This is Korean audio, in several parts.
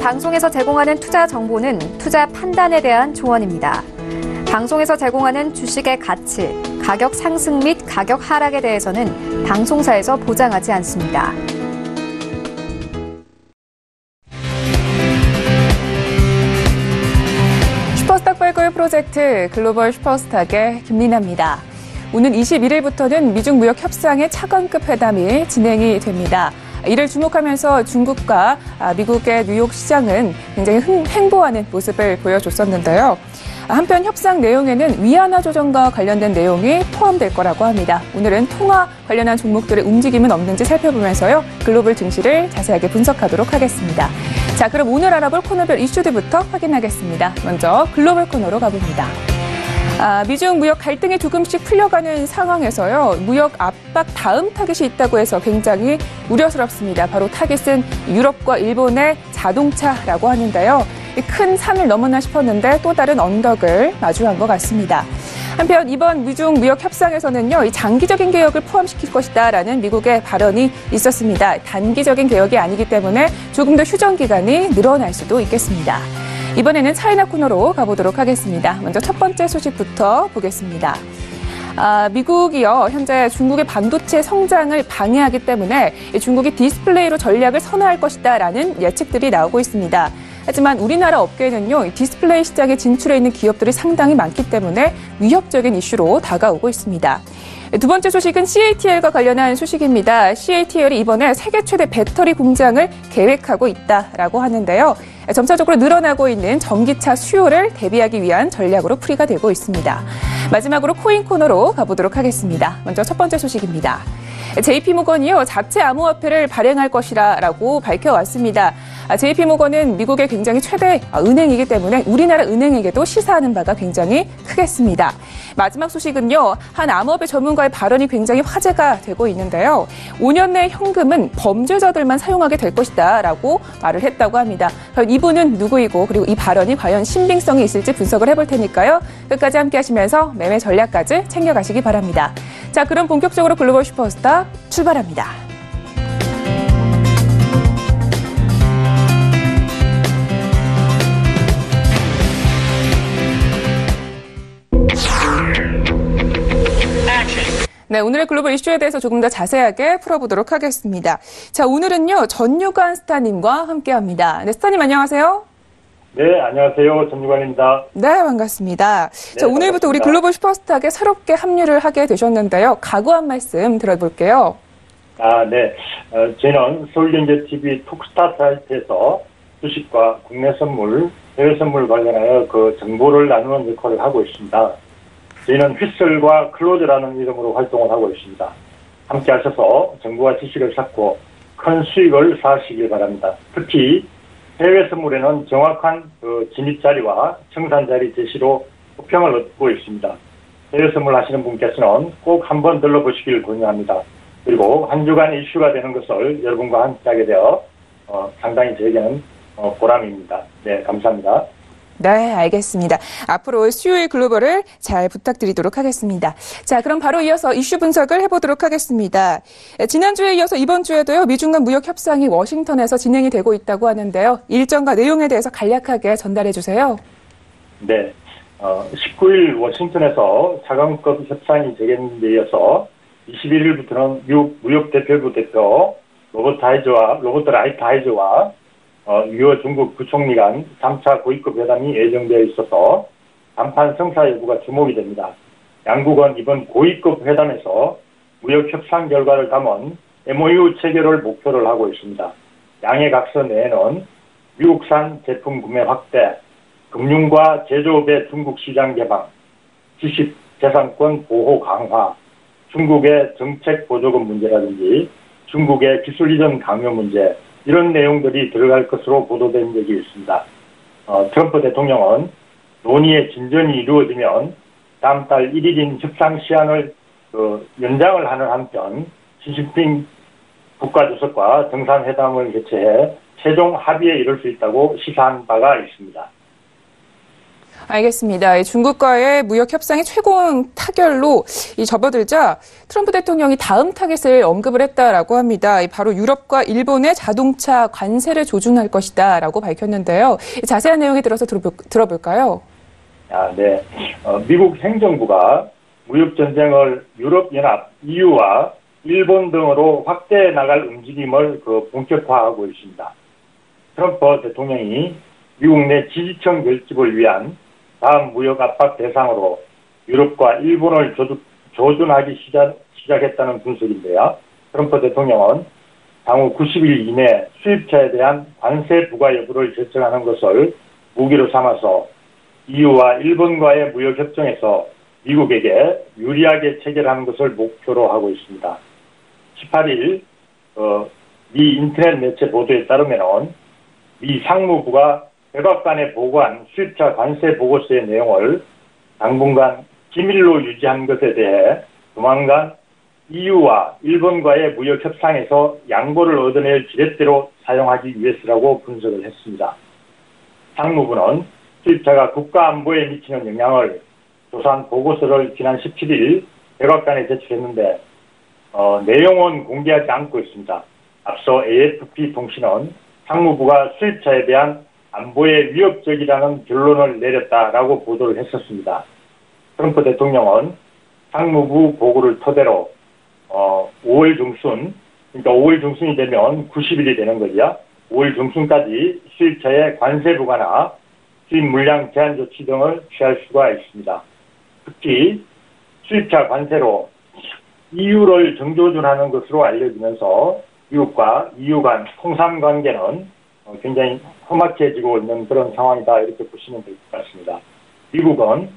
방송에서 제공하는 투자 정보는 투자 판단에 대한 조언입니다. 방송에서 제공하는 주식의 가치, 가격 상승 및 가격 하락에 대해서는 방송사에서 보장하지 않습니다. 슈퍼스탁 발굴 프로젝트 글로벌 슈퍼스탁의 김리나입니다. 오는 21일부터는 미중 무역 협상의 차관급 회담이 진행이 됩니다. 이를 주목하면서 중국과 미국의 뉴욕 시장은 굉장히 횡보하는 모습을 보여줬었는데요. 한편 협상 내용에는 위안화 조정과 관련된 내용이 포함될 거라고 합니다. 오늘은 통화 관련한 종목들의 움직임은 없는지 살펴보면서요. 글로벌 증시를 자세하게 분석하도록 하겠습니다. 자, 그럼 오늘 알아볼 코너별 이슈들부터 확인하겠습니다. 먼저 글로벌 코너로 가봅니다. 미중 무역 갈등이 조금씩 풀려가는 상황에서요. 무역 압박 다음 타깃이 있다고 해서 굉장히 우려스럽습니다. 바로 타깃은 유럽과 일본의 자동차라고 하는데요. 큰 산을 넘었나 싶었는데 또 다른 언덕을 마주한 것 같습니다. 한편 이번 미중 무역 협상에서는요, 이 장기적인 개혁을 포함시킬 것이다라는 미국의 발언이 있었습니다. 단기적인 개혁이 아니기 때문에 조금 더 휴전 기간이 늘어날 수도 있겠습니다. 이번에는 차이나 코너로 가보도록 하겠습니다. 먼저 첫 번째 소식부터 보겠습니다. 미국이요, 현재 중국의 반도체 성장을 방해하기 때문에 중국이 디스플레이로 전략을 선호할 것이다라는 예측들이 나오고 있습니다. 하지만 우리나라 업계에는요, 디스플레이 시장에 진출해 있는 기업들이 상당히 많기 때문에 위협적인 이슈로 다가오고 있습니다. 두 번째 소식은 CATL과 관련한 소식입니다. CATL이 이번에 세계 최대 배터리 공장을 계획하고 있다라고 하는데요. 점차적으로 늘어나고 있는 전기차 수요를 대비하기 위한 전략으로 풀이가 되고 있습니다. 마지막으로 코인 코너로 가보도록 하겠습니다. 먼저 첫 번째 소식입니다. JP모건이요, 자체 암호화폐를 발행할 것이라고 밝혀왔습니다. JP모건은 미국의 굉장히 최대 은행이기 때문에 우리나라 은행에게도 시사하는 바가 굉장히 크겠습니다. 마지막 소식은요, 한 암호화폐 전문가의 발언이 굉장히 화제가 되고 있는데요. 5년 내 현금은 범죄자들만 사용하게 될 것이다라고 말을 했다고 합니다. 과연 이분은 누구이고 그리고 이 발언이 과연 신빙성이 있을지 분석을 해볼 테니까요. 끝까지 함께 하시면서 매매 전략까지 챙겨가시기 바랍니다. 자, 그럼 본격적으로 글로벌 슈퍼스타 출발합니다. 네, 오늘의 글로벌 이슈에 대해서 조금 더 자세하게 풀어보도록 하겠습니다. 자, 오늘은요, 전유관 스타님과 함께합니다. 네, 스타님 안녕하세요. 네, 안녕하세요. 전유관입니다. 네, 반갑습니다. 네, 자, 오늘부터 반갑습니다. 우리 글로벌 슈퍼스타에 새롭게 합류를 하게 되셨는데요. 각오한 말씀 들어볼게요. 네. 저희는 서울경제TV 톡스타 사이트에서 주식과 국내 선물, 해외 선물 관련하여 그 정보를 나누는 역할을 하고 있습니다. 저희는 휘슬과 클로즈라는 이름으로 활동을 하고 있습니다. 함께 하셔서 정보와 지식을 쌓고 큰 수익을 쌓으시길 바랍니다. 특히 해외 선물에는 정확한 진입 자리와 청산 자리 제시로 호평을 얻고 있습니다. 해외 선물 하시는 분께서는 꼭 한번 들러보시길 권유합니다. 그리고 한 주간 이슈가 되는 것을 여러분과 함께 하게 되어 상당히 저에게는 보람입니다. 네, 감사합니다. 네, 알겠습니다. 앞으로 수요일 글로벌을 잘 부탁드리도록 하겠습니다. 자, 그럼 바로 이어서 이슈 분석을 해보도록 하겠습니다. 지난주에 이어서 이번 주에도요, 미중 간 무역 협상이 워싱턴에서 진행이 되고 있다고 하는데요. 일정과 내용에 대해서 간략하게 전달해 주세요. 네, 19일 워싱턴에서 차관급 협상이 재개된 데 이어서 21일부터는 미국 무역대표부 대표 로버트 라이트하이저와 유어 중국 부총리 간 3차 고위급 회담이 예정되어 있어서談判 성사 여부가 주목이 됩니다. 양국은 이번 고위급 회담에서 무역 협상 결과를 담은 MOU 체결을 목표를 하고 있습니다. 양해 각서 내에는 미국산 제품 구매 확대, 금융과 제조업의 중국 시장 개방, 지식 재산권 보호 강화, 중국의 정책 보조금 문제라든지 중국의 기술 이전 강요 문제, 이런 내용들이 들어갈 것으로 보도된 적이 있습니다. 트럼프 대통령은 논의의 진전이 이루어지면 다음 달 1일인 협상 시한을 연장을 하는 한편 시진핑 국가주석과 정상회담을 개최해 최종 합의에 이를 수 있다고 시사한 바가 있습니다. 알겠습니다. 중국과의 무역 협상이 최고의 타결로 접어들자 트럼프 대통령이 다음 타겟을 언급을 했다라고 합니다. 바로 유럽과 일본의 자동차 관세를 조준할 것이다라고 밝혔는데요. 자세한 내용에 들어서 들어볼까요? 네. 미국 행정부가 무역 전쟁을 유럽연합, EU와 일본 등으로 확대해 나갈 움직임을 본격화하고 있습니다. 트럼프 대통령이 미국 내 지지층 결집을 위한 다음 무역 압박 대상으로 유럽과 일본을 조준하기 시작했다는 분석인데요. 트럼프 대통령은 향후 90일 이내 수입차에 대한 관세 부과 여부를 결정하는 것을 무기로 삼아서 EU와 일본과의 무역 협정에서 미국에게 유리하게 체결하는 것을 목표로 하고 있습니다. 18일 미 인터넷 매체 보도에 따르면 미 상무부가 백악관에 보고한 수입차 관세 보고서의 내용을 당분간 기밀로 유지한 것에 대해 조만간 EU와 일본과의 무역 협상에서 양보를 얻어낼 지렛대로 사용하기 위해서라고 분석을 했습니다. 상무부는 수입차가 국가 안보에 미치는 영향을 조사한 보고서를 지난 17일 백악관에 제출했는데 내용은 공개하지 않고 있습니다. 앞서 AFP 통신은 상무부가 수입차에 대한 안보에 위협적이라는 결론을 내렸다라고 보도를 했었습니다. 트럼프 대통령은 상무부 보고를 토대로 5월 중순, 그러니까 5월 중순이 되면 90일이 되는 거죠. 5월 중순까지 수입차의 관세 부과나 수입 물량 제한 조치 등을 취할 수가 있습니다. 특히 수입차 관세로 EU를 정조준하는 것으로 알려지면서 미국과 EU 간 통상 관계는 굉장히 험악해지고 있는 그런 상황이다 이렇게 보시면 될 것 같습니다. 미국은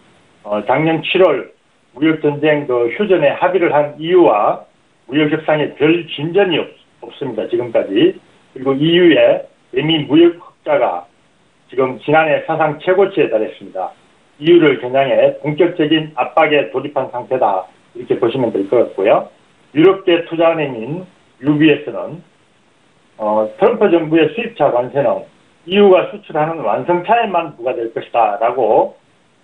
작년 7월 무역전쟁 휴전에 합의를 한 EU와 무역협상에 별 진전이 없습니다. 지금까지. 그리고 EU의 대미 무역 흑자가 지금 지난해 사상 최고치에 달했습니다. EU를 겨냥해 본격적인 압박에 돌입한 상태다 이렇게 보시면 될 것 같고요. 유럽계 투자은행인 UBS는 트럼프 정부의 수입차 관세는 EU가 수출하는 완성차에만 부과될 것이다 라고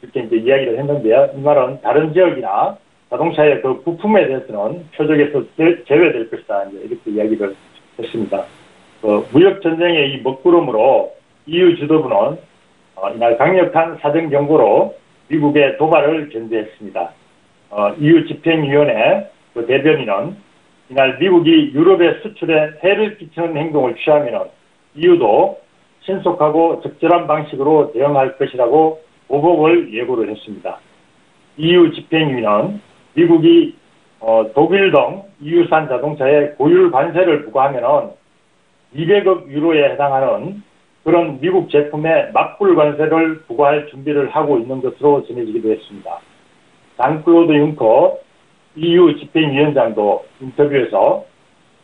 이렇게 이제 이야기를 했는데요. 이 말은 다른 지역이나 자동차의 그 부품에 대해서는 표적에서 제외될 것이다 이렇게 이야기를 했습니다. 무역 전쟁의 이 먹구름으로 EU 지도부는 이날 강력한 사정 경고로 미국의 도발을 견제했습니다. EU 집행위원회 대변인은 이날 미국이 유럽의 수출에 해를 끼치는 행동을 취하면 EU도 신속하고 적절한 방식으로 대응할 것이라고 보복을 예고를 했습니다. EU 집행위는 미국이 독일 등 EU산 자동차에 고율 관세를 부과하면 200억 유로에 해당하는 그런 미국 제품에 맞불 관세를 부과할 준비를 하고 있는 것으로 전해지기도 했습니다. 장클로드 융커 EU 집행위원장도 인터뷰에서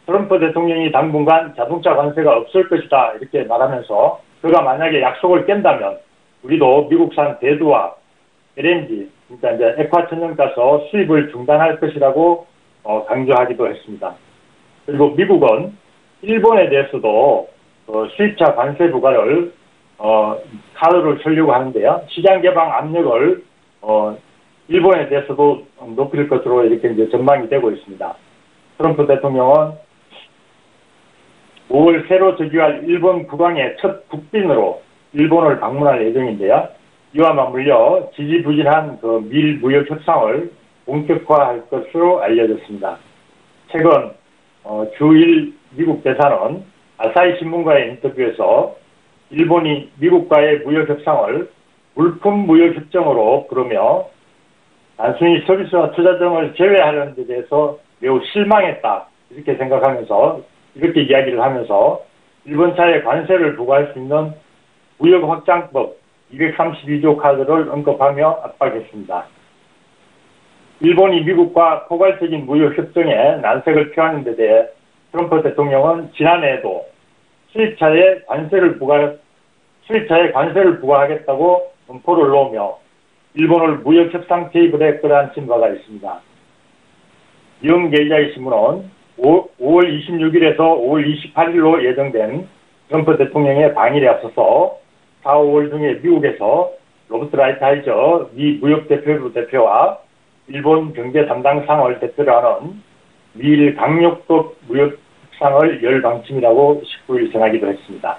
트럼프 대통령이 당분간 자동차 관세가 없을 것이다 이렇게 말하면서 그가 만약에 약속을 깬다면 우리도 미국산 대두와 LNG, 그러니까 이제 액화천연가스 수입을 중단할 것이라고 강조하기도 했습니다. 그리고 미국은 일본에 대해서도 수입차 관세 부과를 카드를 쓰려고 하는데요. 시장 개방 압력을 일본에 대해서도 높일 것으로 이렇게 이제 전망이 되고 있습니다. 트럼프 대통령은 5월 새로 즉위할 일본 국왕의 첫 국빈으로 일본을 방문할 예정인데요. 이와 맞물려 지지부진한 밀 무역 협상을 본격화할 것으로 알려졌습니다. 최근 주1 미국 대사는 아사히 신문과의 인터뷰에서 일본이 미국과의 무역 협상을 물품 무역 협정으로 부르며 단순히 서비스와 투자 등을 제외하려는 데 대해서 매우 실망했다 이렇게 생각하면서 이렇게 이야기를 하면서 일본차에 관세를 부과할 수 있는 무역 확장법 232조 카드를 언급하며 압박했습니다. 일본이 미국과 포괄적인 무역 협정에 난색을 표하는 데 대해 트럼프 대통령은 지난해에도 수입차에 관세를 부과하겠다고 엄포를 놓으며 일본을 무역 협상 테이블에 끌어안친 바가 있습니다. 영게이자이 신문은 5월 26일에서 5월 28일로 예정된 트럼프 대통령의 방일에 앞서서 4, 5월 중에 미국에서 로버트 라이트하이저 미 무역대표부 대표와 일본 경제 담당 상을 대표로 하는 미일 강력도 무역 협상을 열 방침이라고 19일 전하기도 했습니다.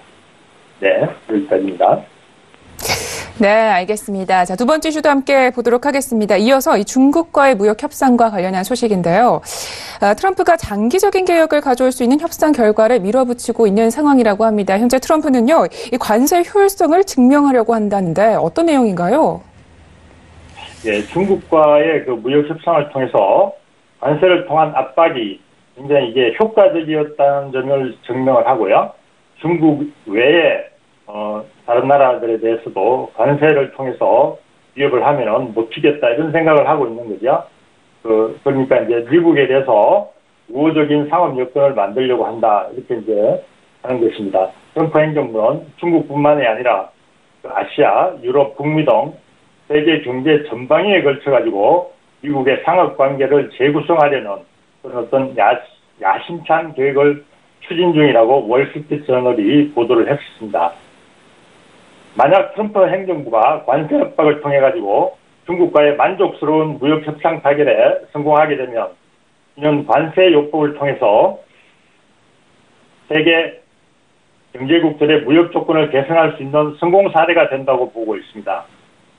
네, 여기까지입니다. 네, 알겠습니다. 자, 두 번째 이슈도 함께 보도록 하겠습니다. 이어서 이 중국과의 무역 협상과 관련한 소식인데요. 트럼프가 장기적인 개혁을 가져올 수 있는 협상 결과를 밀어붙이고 있는 상황이라고 합니다. 현재 트럼프는요, 이 관세 효율성을 증명하려고 한다는데 어떤 내용인가요? 예, 중국과의 그 무역 협상을 통해서 관세를 통한 압박이 굉장히 이게 효과적이었다는 점을 증명을 하고요. 중국 외에 다른 나라들에 대해서도 관세를 통해서 위협을 하면은 못 주겠다 이런 생각을 하고 있는 거죠. 그러니까 이제 미국에 대해서 우호적인 상업 여건을 만들려고 한다 이렇게 이제 하는 것입니다. 트럼프 행정부는 중국뿐만이 아니라 아시아, 유럽, 북미 등 세계 경제 전방위에 걸쳐 가지고 미국의 상업 관계를 재구성하려는 그런 어떤 야심찬 계획을 추진 중이라고 월스트리트 저널이 보도를 했습니다. 만약 트럼프 행정부가 관세 협박을 통해 가지고 중국과의 만족스러운 무역 협상 타결에 성공하게 되면 이는 관세 요법을 통해서 세계 경제국들의 무역 조건을 개선할 수 있는 성공 사례가 된다고 보고 있습니다.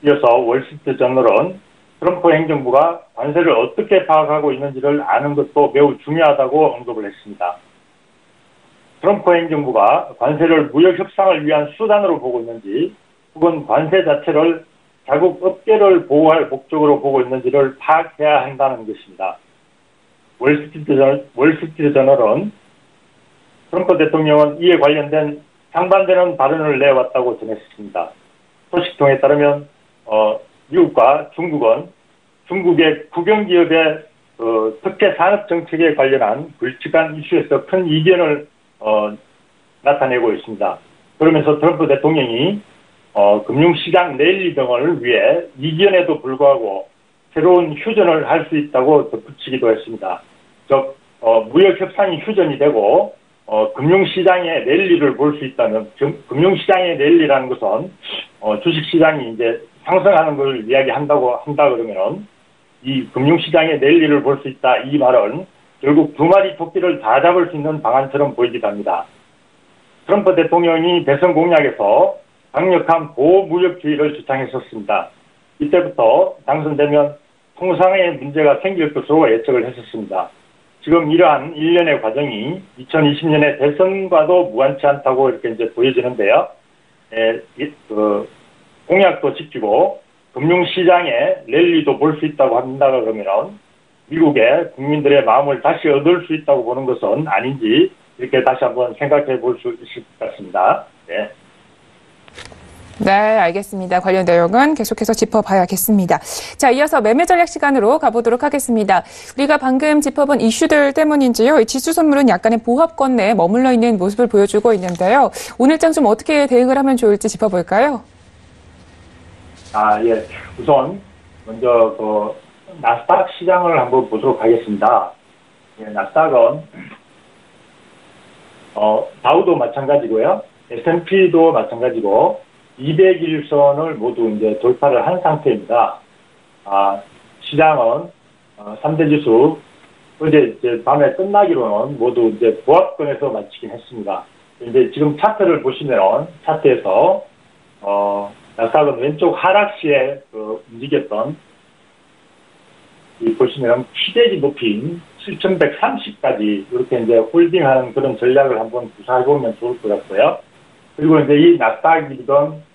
이어서 월스트리트 저널은 트럼프 행정부가 관세를 어떻게 파악하고 있는지를 아는 것도 매우 중요하다고 언급을 했습니다. 트럼프 행정부가 관세를 무역 협상을 위한 수단으로 보고 있는지 혹은 관세 자체를 자국 업계를 보호할 목적으로 보고 있는지를 파악해야 한다는 것입니다. 월스트리트 저널은 트럼프 대통령은 이에 관련된 상반되는 발언을 내왔다고 전했습니다. 소식통에 따르면 미국과 중국은 중국의 국영기업의 특혜 산업 정책에 관련한 굵직한 이슈에서 큰 이견을 나타내고 있습니다. 그러면서 트럼프 대통령이 금융시장 랠리 등을 위해 이견에도 불구하고 새로운 휴전을 할 수 있다고 덧붙이기도 했습니다. 즉 무역협상이 휴전이 되고 금융시장의 랠리를 볼 수 있다면 금융시장의 랠리라는 것은 주식시장이 이제 상승하는 걸 한다 그러면은 이 금융시장의 랠리를 볼 수 있다 이 말은 결국 두 마리 토끼를 다 잡을 수 있는 방안처럼 보이기도 합니다. 트럼프 대통령이 대선 공약에서 강력한 보호무역주의를 주창했었습니다. 이때부터 당선되면 통상의 문제가 생길 것으로 예측을 했었습니다. 지금 이러한 일련의 과정이 2020년의 대선과도 무관치 않다고 이렇게 이제 보여지는데요. 공약도 지키고 금융시장의 랠리도 볼 수 있다고 한다 그러면 미국의 국민들의 마음을 다시 얻을 수 있다고 보는 것은 아닌지 이렇게 다시 한번 생각해 볼 수 있을 것 같습니다. 네. 네, 알겠습니다. 관련 내용은 계속해서 짚어봐야겠습니다. 자, 이어서 매매 전략 시간으로 가보도록 하겠습니다. 우리가 방금 짚어본 이슈들 때문인지요. 이 지수 선물은 약간의 보합권 내에 머물러 있는 모습을 보여주고 있는데요. 오늘장 좀 어떻게 대응을 하면 좋을지 짚어볼까요? 예. 우선 먼저 나스닥 시장을 한번 보도록 하겠습니다. 예, 나스닥은 다우도 마찬가지고요. S&P도 마찬가지고 200일선을 모두 이제 돌파를 한 상태입니다. 시장은 3대 지수 어제 이제 밤에 끝나기로는 모두 이제 보합권에서 마치긴 했습니다. 이제 지금 차트를 보시면 차트에서 나스닥은 왼쪽 하락시에 움직였던 보시면 시대지 높인 7,130까지 이렇게 이제 홀딩하는 그런 전략을 한번 구사해 보면 좋을 것 같고요. 그리고 이제 이 나스닥이든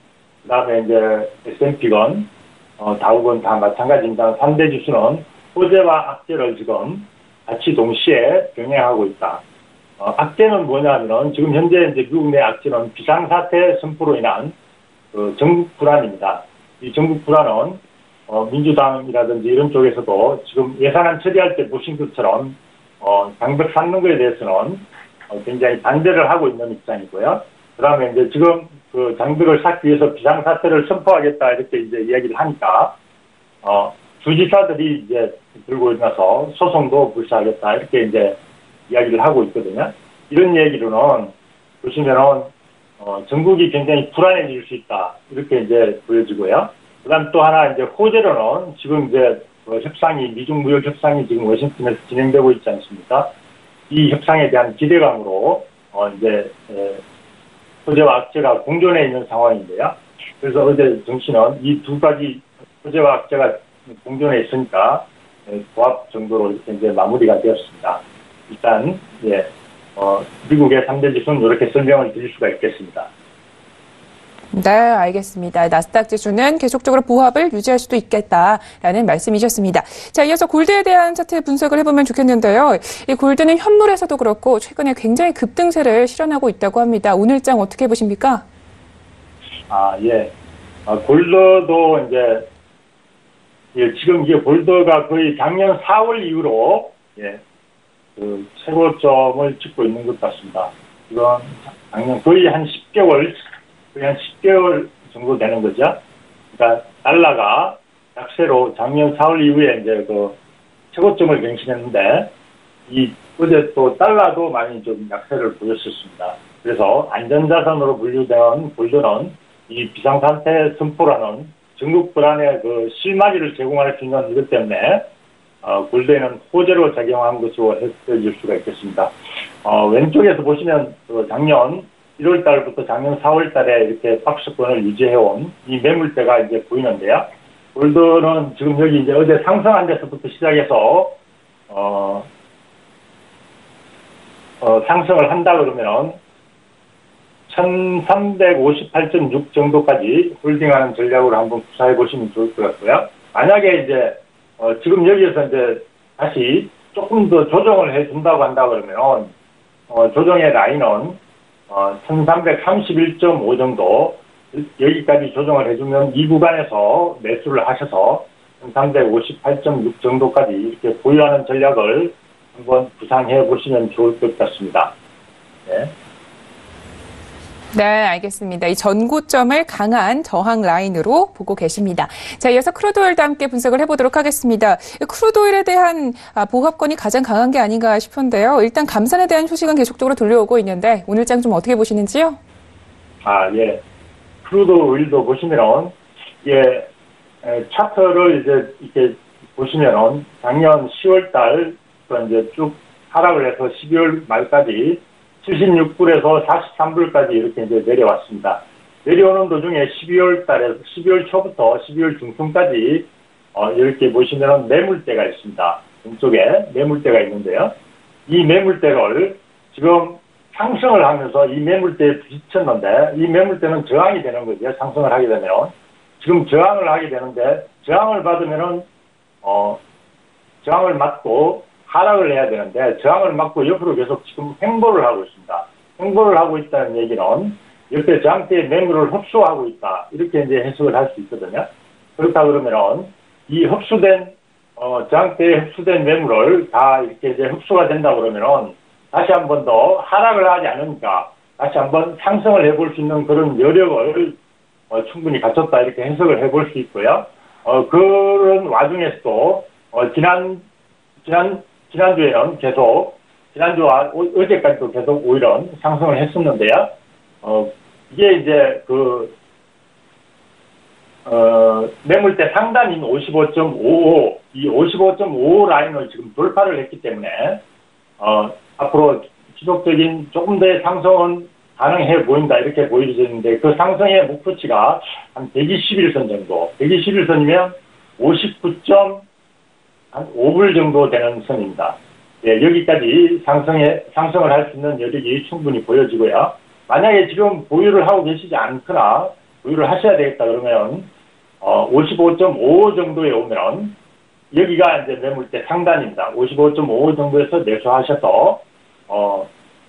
그다음에 이제 S&P건 다우건 다 마찬가지입니다. 3대 지수는 호재와 악재를 지금 같이 동시에 병행하고 있다. 악재는 뭐냐면은 지금 현재 이제 미국 내 악재는 비상사태 선포로 인한 전국 불안입니다. 이 전국 불안은 민주당이라든지 이런 쪽에서도 지금 예산안 처리할 때 보신 것처럼 장벽 쌓는 거에 대해서는 굉장히 반대를 하고 있는 입장이고요. 그다음에 이제 지금 그 장벽을 쌓기 위해서 비상사태를 선포하겠다 이렇게 이제 이야기를 하니까 주지사들이 이제 들고 일어나서 소송도 불사하겠다 이렇게 이제 이야기를 하고 있거든요. 이런 얘기로는 보시면은 전국이 굉장히 불안해질 수 있다 이렇게 이제 보여지고요. 그다음 또 하나 이제 호재로는 지금 이제 미중 무역 협상이 지금 워싱턴에서 진행되고 있지 않습니까? 이 협상에 대한 기대감으로 이제 호재와 악재가 공존해 있는 상황인데요. 그래서 어제 증시는 이 두 가지 호재와 악재가 공존해 있으니까 조합 정도로 이렇게 이제 마무리가 되었습니다. 일단 미국의 3대 지수는 이렇게 설명을 드릴 수가 있겠습니다. 네, 알겠습니다. 나스닥 지수는 계속적으로 보합을 유지할 수도 있겠다라는 말씀이셨습니다. 자, 이어서 골드에 대한 차트 분석을 해보면 좋겠는데요. 이 골드는 현물에서도 그렇고 최근에 굉장히 급등세를 실현하고 있다고 합니다. 오늘장 어떻게 보십니까? 골드도 이제 지금 이게 골드가 거의 작년 4월 이후로 그 최고점을 찍고 있는 것 같습니다. 이건 작년 거의 한 10개월 정도 되는 거죠. 그러니까 달러가 약세로 작년 4월 이후에 이제 그 최고점을 갱신했는데 어제 또 달러도 많이 좀 약세를 보였었습니다. 그래서 안전자산으로 분류된 골드는 이 비상상태 선포라는 전국 불안의 그 실마리를 제공할 수 있는 이것 때문에 골드에는 호재로 작용한 것으로 해석될 수가 있겠습니다. 왼쪽에서 보시면 작년 1월 달부터 작년 4월 달에 이렇게 박스권을 유지해온 이 매물대가 이제 보이는데요. 골드는 지금 여기 이제 어제 상승한 데서부터 시작해서, 상승을 한다 그러면 1358.6 정도까지 홀딩하는 전략으로 한번 구사해 보시면 좋을 것 같고요. 만약에 이제, 지금 여기에서 이제 다시 조금 더 조정을 해준다고 한다 그러면, 조정의 라인은 1331.5 정도 여기까지 조정을 해주면 이 구간에서 매수를 하셔서 1358.6 정도까지 이렇게 보유하는 전략을 한번 구상해 보시면 좋을 것 같습니다. 네. 네, 알겠습니다. 이 전고점을 강한 저항 라인으로 보고 계십니다. 자, 이어서 크루드오일도 함께 분석을 해보도록 하겠습니다. 크루드오일에 대한 보합권이 가장 강한 게 아닌가 싶은데요. 일단 감산에 대한 소식은 계속적으로 들려오고 있는데 오늘장 좀 어떻게 보시는지요? 크루드오일도 보시면은 차트를 이제 이렇게 보시면은 작년 10월달 이제 쭉 하락을 해서 12월 말까지 76불에서 43불까지 이렇게 이제 내려왔습니다. 내려오는 도중에 12월 초부터 12월 중순까지, 이렇게 보시면 매물대가 있습니다. 왼쪽에 매물대가 있는데요. 이 매물대를 지금 상승을 하면서 이 매물대에 부딪혔는데, 이 매물대는 저항이 되는 거죠. 상승을 하게 되면. 지금 저항을 하게 되는데, 저항을 받으면은, 저항을 맞고, 하락을 해야 되는데 저항을 막고 옆으로 계속 지금 횡보를 하고 있습니다. 횡보를 하고 있다는 얘기는 옆에 저항대의 매물을 흡수하고 있다. 이렇게 이제 해석을 할 수 있거든요. 그렇다 그러면은 이 저항대에 흡수된 매물을 다 이렇게 이제 흡수가 된다 그러면은 다시 한 번 더 하락을 하지 않으니까 다시 한번 상승을 해볼 수 있는 그런 여력을 충분히 갖췄다. 이렇게 해석을 해볼 수 있고요. 그런 와중에서도 지난주에는 계속, 지난주와 어제까지도 계속 오히려 상승을 했었는데요. 이게 이제 매물대 상단인 55.55, 이 55.55 라인을 지금 돌파를 했기 때문에, 앞으로 지속적인 조금 더의 상승은 가능해 보인다. 이렇게 보여지는데, 그 상승의 목표치가 한 121선 정도, 121선이면 59.5불 정도 되는 선입니다. 여기까지 상승을 할 수 있는 여력이 충분히 보여지고요. 만약에 지금 보유를 하고 계시지 않거나 보유를 하셔야 되겠다 그러면 55.55 정도에 오면 여기가 이제 매물대 상단입니다. 55.55 정도에서 매수하셔서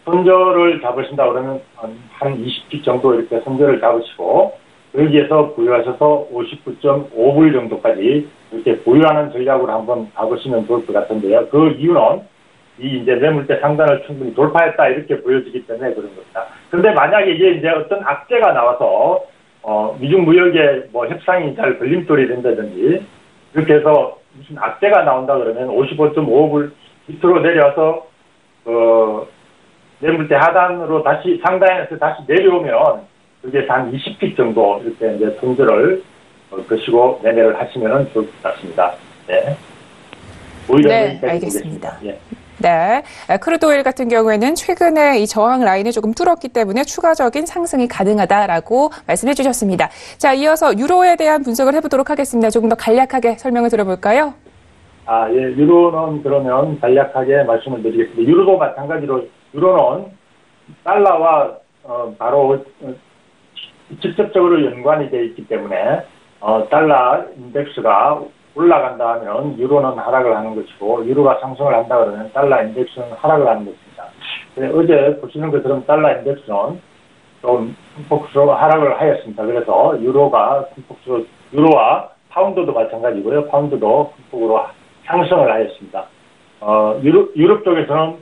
선저를 잡으신다 그러면 한 20피 정도 이렇게 선저를 잡으시고 여기에서 보유하셔서 59.5불 정도까지 이렇게 보유하는 전략으로 한번 가보시면 좋을 것 같은데요. 그 이유는 이제 매물대 상단을 충분히 돌파했다 이렇게 보여지기 때문에 그런 겁니다. 그런데 만약에 이게 이제 어떤 악재가 나와서 미중 무역의 협상이 잘 걸림돌이 된다든지 이렇게 해서 무슨 악재가 나온다 그러면 55.5불 밑으로 내려와서 매물대 하단으로 상단에서 다시 내려오면 그게 한 20픽 정도 이렇게 이제 선저를 것이고 매매를 하시면 좋을 것 같습니다. 네. 오히려 네, 알겠습니다. 보겠습니다. 예. 네, 크루드 오일 같은 경우에는 최근에 이 저항 라인을 조금 뚫었기 때문에 추가적인 상승이 가능하다라고 말씀해 주셨습니다. 자, 이어서 유로에 대한 분석을 해보도록 하겠습니다. 조금 더 간략하게 설명을 들어볼까요? 예, 유로는 그러면 간략하게 말씀을 드리겠습니다. 유로도 마찬가지로 유로는 달러와 바로 직접적으로 연관이 되어 있기 때문에 달러 인덱스가 올라간다 하면 유로는 하락을 하는 것이고 유로가 상승을 한다 그러면 달러 인덱스는 하락을 하는 것입니다. 어제 보시는 것처럼 달러 인덱스는 좀 폭스로 하락을 하였습니다. 그래서 유로가 폭스로 유로와 파운드도 마찬가지고요. 파운드도 폭으로 상승을 하였습니다. 유럽 쪽에서는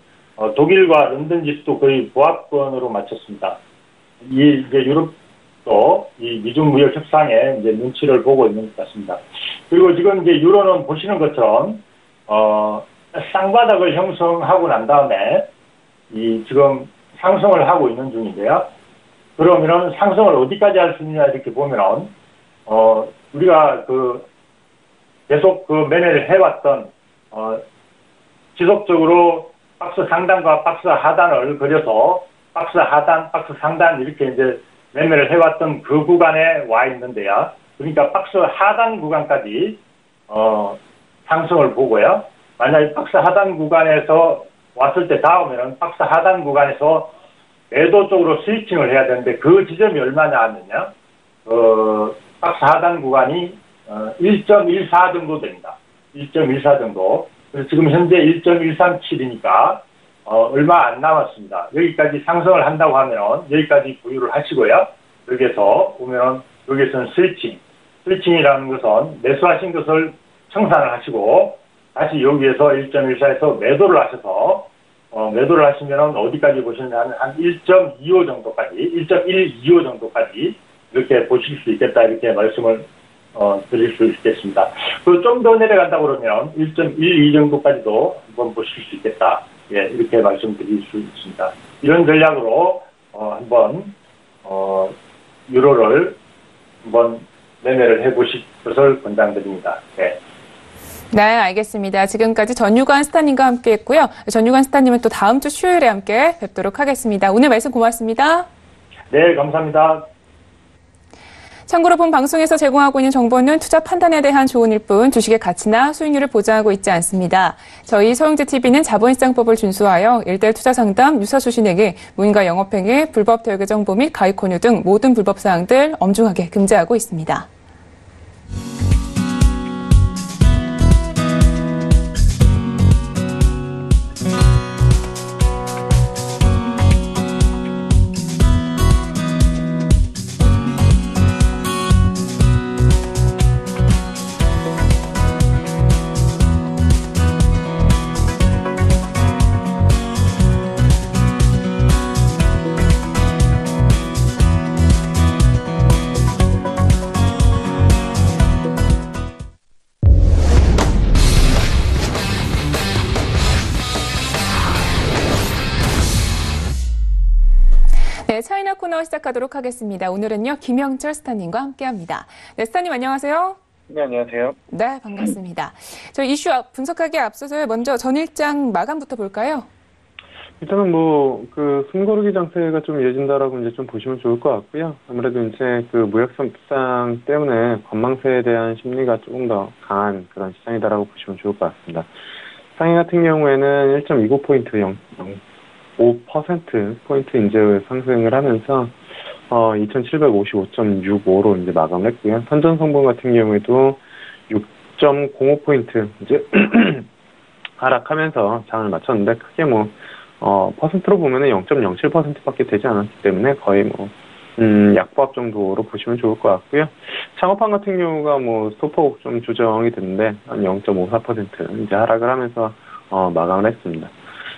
독일과 런던 지수도 거의 보합권으로 맞췄습니다. 이제 유럽도 이 미중 무역 협상에 이제 눈치를 보고 있는 것 같습니다. 그리고 지금 이제 유로는 보시는 것처럼 쌍바닥을 형성하고 난 다음에 이 지금 상승을 하고 있는 중인데요. 그러면은 상승을 어디까지 할 수 있느냐 이렇게 보면은 우리가 계속 매매를 해왔던 지속적으로 박스 상단과 박스 하단을 그려서 박스 하단, 박스 상단 이렇게 이제 매매를 해왔던 그 구간에 와 있는데요. 그러니까 박스 하단 구간까지 상승을 보고요. 만약에 박스 하단 구간에서 왔을 때 다음에는 박스 하단 구간에서 매도 쪽으로 스위칭을 해야 되는데 그 지점이 얼마냐 하면요. 박스 하단 구간이 1.14 정도 됩니다. 1.14 정도. 그래서 지금 현재 1.137이니까 얼마 안 남았습니다. 여기까지 상승을 한다고 하면 여기까지 보유를 하시고요. 여기에서 보면 여기에서는 스위칭이라는 것은 매수하신 것을 청산을 하시고 다시 여기에서 1.14에서 매도를 하셔서 매도를 하시면 어디까지 보시냐면 한 1.25 정도까지 1.125 정도까지 이렇게 보실 수 있겠다 이렇게 말씀을 드릴 수 있겠습니다. 그리고 좀 더 내려간다고 그러면 1.12 정도까지도 한번 보실 수 있겠다. 예, 이렇게 말씀드릴 수 있습니다. 이런 전략으로 한번 유로를 한번 매매를 해보실 것을 권장드립니다. 네. 네, 알겠습니다. 지금까지 전유관 스타님과 함께했고요. 전유관 스타님은 또 다음 주 수요일에 함께 뵙도록 하겠습니다. 오늘 말씀 고맙습니다. 네, 감사합니다. 참고로 본 방송에서 제공하고 있는 정보는 투자 판단에 대한 조언일 뿐 주식의 가치나 수익률을 보장하고 있지 않습니다. 저희 서영재TV는 자본시장법을 준수하여 일대일 투자 상담, 유사수 신행위, 무인가 영업행위, 불법 대외 정보 및 가입 권유 등 모든 불법 사항들 엄중하게 금지하고 있습니다. 네, 차이나 코너 시작하도록 하겠습니다. 오늘은요, 김영철 스타님과 함께합니다. 네, 스타님 안녕하세요. 네, 안녕하세요. 네, 반갑습니다. 저희 이슈 분석하기에 앞서서 먼저 전일장 마감부터 볼까요? 일단은 숨고르기 장세가 좀 이어진다라고 이제 좀 보시면 좋을 것 같고요. 아무래도 이제 무역 협상 때문에 관망세에 대한 심리가 조금 더 강한 그런 시장이다라고 보시면 좋을 것 같습니다. 상해 같은 경우에는 1.29포인트 0.5% 이제 상승을 하면서 2,755.65로 이제 마감을 했고요. 선전 성분 같은 경우에도 6.05포인트 이제 하락하면서 장을 마쳤는데 크게 퍼센트로 보면은 0.07%밖에 되지 않았기 때문에 거의 약보합 정도로 보시면 좋을 것 같고요. 창업한 같은 경우가 소폭 좀 조정이 됐는데 한 0.54% 이제 하락을 하면서 마감을 했습니다.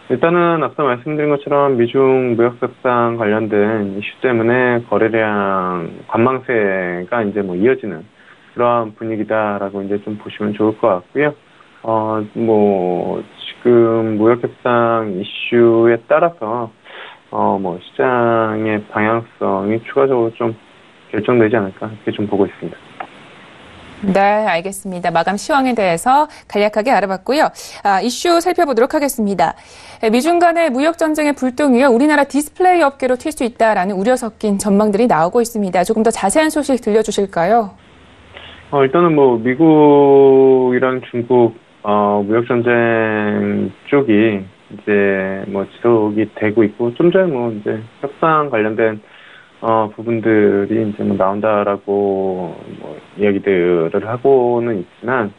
일단은 앞서 말씀드린 것처럼 미중 무역 협상 관련된 이슈 때문에 거래량 관망세가 이제 이어지는 그러한 분위기다라고 이제 좀 보시면 좋을 것 같고요. 지금 무역 협상 이슈에 따라서 시장의 방향성이 추가적으로 좀 결정되지 않을까 이렇게 좀 보고 있습니다. 네, 알겠습니다. 마감 시황에 대해서 간략하게 알아봤고요. 이슈 살펴보도록 하겠습니다. 미중 간의 무역 전쟁의 불똥이요, 우리나라 디스플레이 업계로 튈 수 있다라는 우려 섞인 전망들이 나오고 있습니다. 조금 더 자세한 소식 들려주실까요? 일단은 뭐 미국이랑 중국 무역 전쟁 쪽이 이제 뭐 지속이 되고 있고, 좀 전에 뭐 이제 협상 관련된 부분들이 이제 뭐 나온다라고 뭐 이야기들을 하고는 있지만,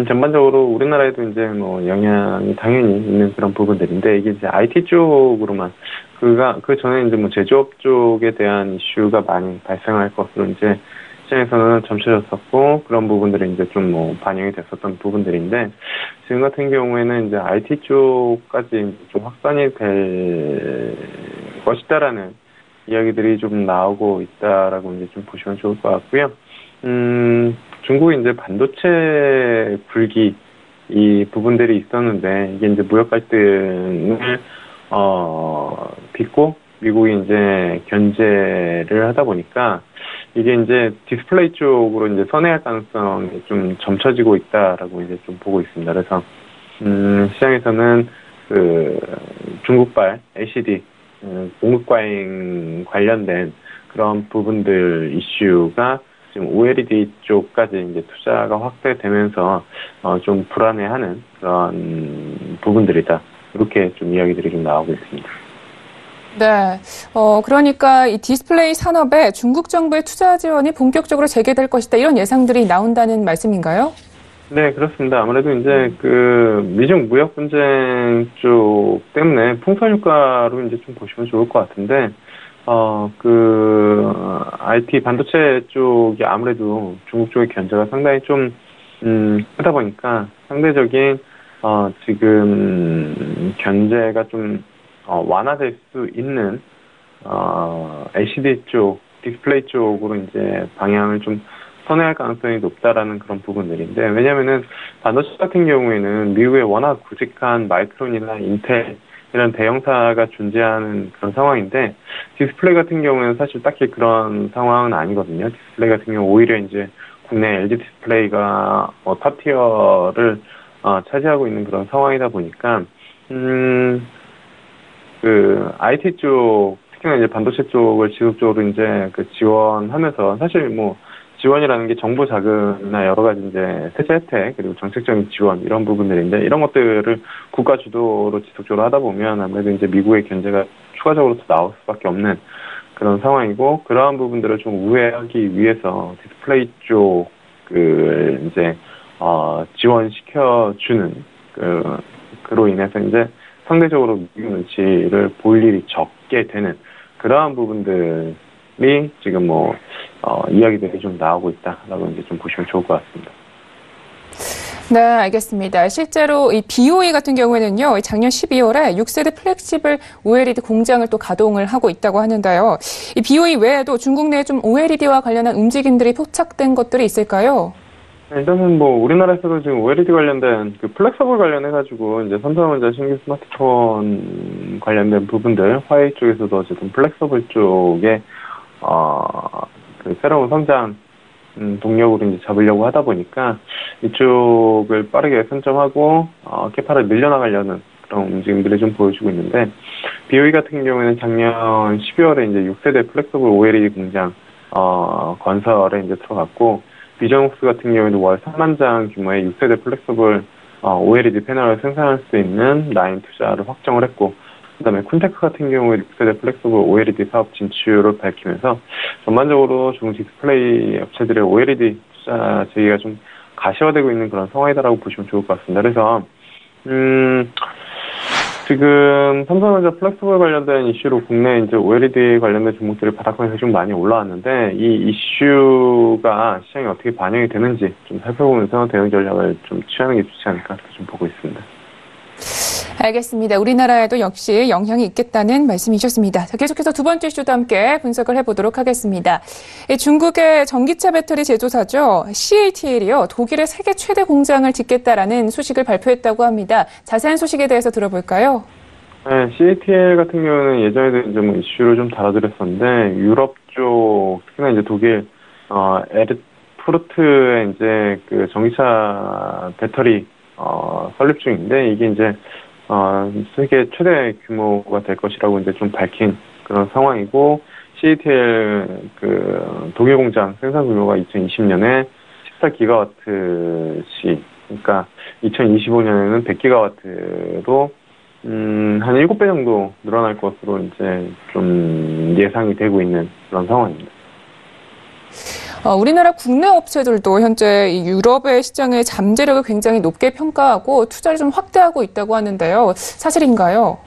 전반적으로 우리나라에도 이제 뭐 영향이 당연히 있는 그런 부분들인데, 이게 이제 IT 쪽으로만, 그 전에 이제 뭐 제조업 쪽에 대한 이슈가 많이 발생할 것으로 이제 시장에서는 점쳐졌었고, 그런 부분들이 이제 좀 뭐 반영이 됐었던 부분들인데, 지금 같은 경우에는 이제 IT 쪽까지 좀 확산이 될 것이다라는 이야기들이 좀 나오고 있다라고 이제 좀 보시면 좋을 것 같고요. 중국이 이제 반도체 굴기 이 부분들이 있었는데, 이게 이제 무역 갈등을 빚고 미국이 이제 견제를 하다 보니까 이게 이제 디스플레이 쪽으로 이제 선회할 가능성이 좀 점쳐지고 있다라고 이제 좀 보고 있습니다. 그래서 시장에서는 그 중국발 LCD 공급 과잉 관련된 그런 부분들 이슈가 지금 OLED 쪽까지 이제 투자가 확대되면서 좀 불안해하는 그런 부분들이다. 이렇게 좀 이야기들이 좀 나오고 있습니다. 네. 그러니까 이 디스플레이 산업에 중국 정부의 투자 지원이 본격적으로 재개될 것이다, 이런 예상들이 나온다는 말씀인가요? 네, 그렇습니다. 아무래도 이제 그 미중 무역 분쟁 쪽 때문에 풍선 효과로 이제 좀 보시면 좋을 것 같은데, IT 반도체 쪽이 아무래도 중국 쪽의 견제가 상당히 좀 크다 보니까 상대적인 지금 견제가 좀 완화될 수 있는 LCD 쪽, 디스플레이 쪽으로 이제 방향을 좀 선회할 가능성이 높다라는 그런 부분들인데, 왜냐면은 반도체 같은 경우에는 미국에 워낙 굵직한 마이크론이나 인텔 이런 대형사가 존재하는 그런 상황인데, 디스플레이 같은 경우에는 사실 딱히 그런 상황은 아니거든요. 디스플레이 같은 경우 오히려 이제 국내 LG 디스플레이가 탑티어를 차지하고 있는 그런 상황이다 보니까 그 IT 쪽, 특히나 이제 반도체 쪽을 지속적으로 이제 그 지원하면서, 사실 뭐 지원이라는 게 정부 자금이나 여러 가지 이제 세제 혜택, 그리고 정책적인 지원, 이런 부분들인데, 이런 것들을 국가 주도로 지속적으로 하다 보면 아무래도 이제 미국의 견제가 추가적으로 더 나올 수밖에 없는 그런 상황이고, 그러한 부분들을 좀 우회하기 위해서 디스플레이 쪽을 이제 지원시켜주는 그로 인해서 이제 상대적으로 미국 눈치를 볼 일이 적게 되는 그러한 부분들이 지금 뭐 이야기들이 좀 나오고 있다라고 이제 좀 보시면 좋을 것 같습니다. 네, 알겠습니다. 실제로 이 BOE 같은 경우에는요, 작년 12월에 6세대 플렉시블 OLED 공장을 또 가동을 하고 있다고 하는데요. 이 BOE 외에도 중국 내에 좀 OLED와 관련한 움직임들이 포착된 것들이 있을까요? 일단은 뭐 우리나라에서도 지금 OLED 관련된 그 플렉서블 관련해가지고 이제 삼성전자 신규 스마트폰 관련된 부분들, 화웨이 쪽에서도 어쨌든 플렉서블 쪽에 그 새로운 성장 동력으로 이제 잡으려고 하다 보니까 이쪽을 빠르게 선점하고 캐파를 늘려나가려는 그런 움직임들을 좀 보여주고 있는데, BOE 같은 경우에는 작년 12월에 이제 6세대 플렉서블 OLED 공장 건설에 이제 들어갔고, 비전웍스 같은 경우에도 월 3만 장 규모의 6세대 플렉서블 OLED 패널을 생산할 수 있는 라인 투자를 확정을 했고, 그다음에 쿤테크 같은 경우에 6세대 플렉서블 OLED 사업 진출을 밝히면서 전반적으로 중국 디스플레이 업체들의 OLED 투자 제기가 좀 가시화되고 있는 그런 상황이다라고 보시면 좋을 것 같습니다. 그래서 지금 삼성전자 플렉서블 관련된 이슈로 국내 이제 OLED 관련된 종목들이 바닥권에서 좀 많이 올라왔는데, 이 이슈가 시장에 어떻게 반영이 되는지 좀 살펴보면서 대응 전략을 좀 취하는 게 좋지 않을까 좀 보고 있습니다. 알겠습니다. 우리나라에도 역시 영향이 있겠다는 말씀이셨습니다. 자, 계속해서 두 번째 이슈도 함께 분석을 해보도록 하겠습니다. 중국의 전기차 배터리 제조사죠, CATL이요, 독일의 세계 최대 공장을 짓겠다라는 소식을 발표했다고 합니다. 자세한 소식에 대해서 들어볼까요? 네, CATL 같은 경우는 예전에도 이제 뭐 이슈를 좀 다뤄드렸었는데, 유럽 쪽, 특히나 이제 독일, 프루트의 이제 그 전기차 배터리 설립 중인데 이게 이제 세계 최대 규모가 될 것이라고 이제 좀 밝힌 그런 상황이고 CATL 그 독일 공장 생산 규모가 2020년에 14기가와트씩 그러니까 2025년에는 100기가와트로 한 7배 정도 늘어날 것으로 이제 좀 예상이 되고 있는 그런 상황입니다. 우리나라 국내 업체들도 현재 이 유럽의 시장의 잠재력을 굉장히 높게 평가하고 투자를 좀 확대하고 있다고 하는데요. 사실인가요?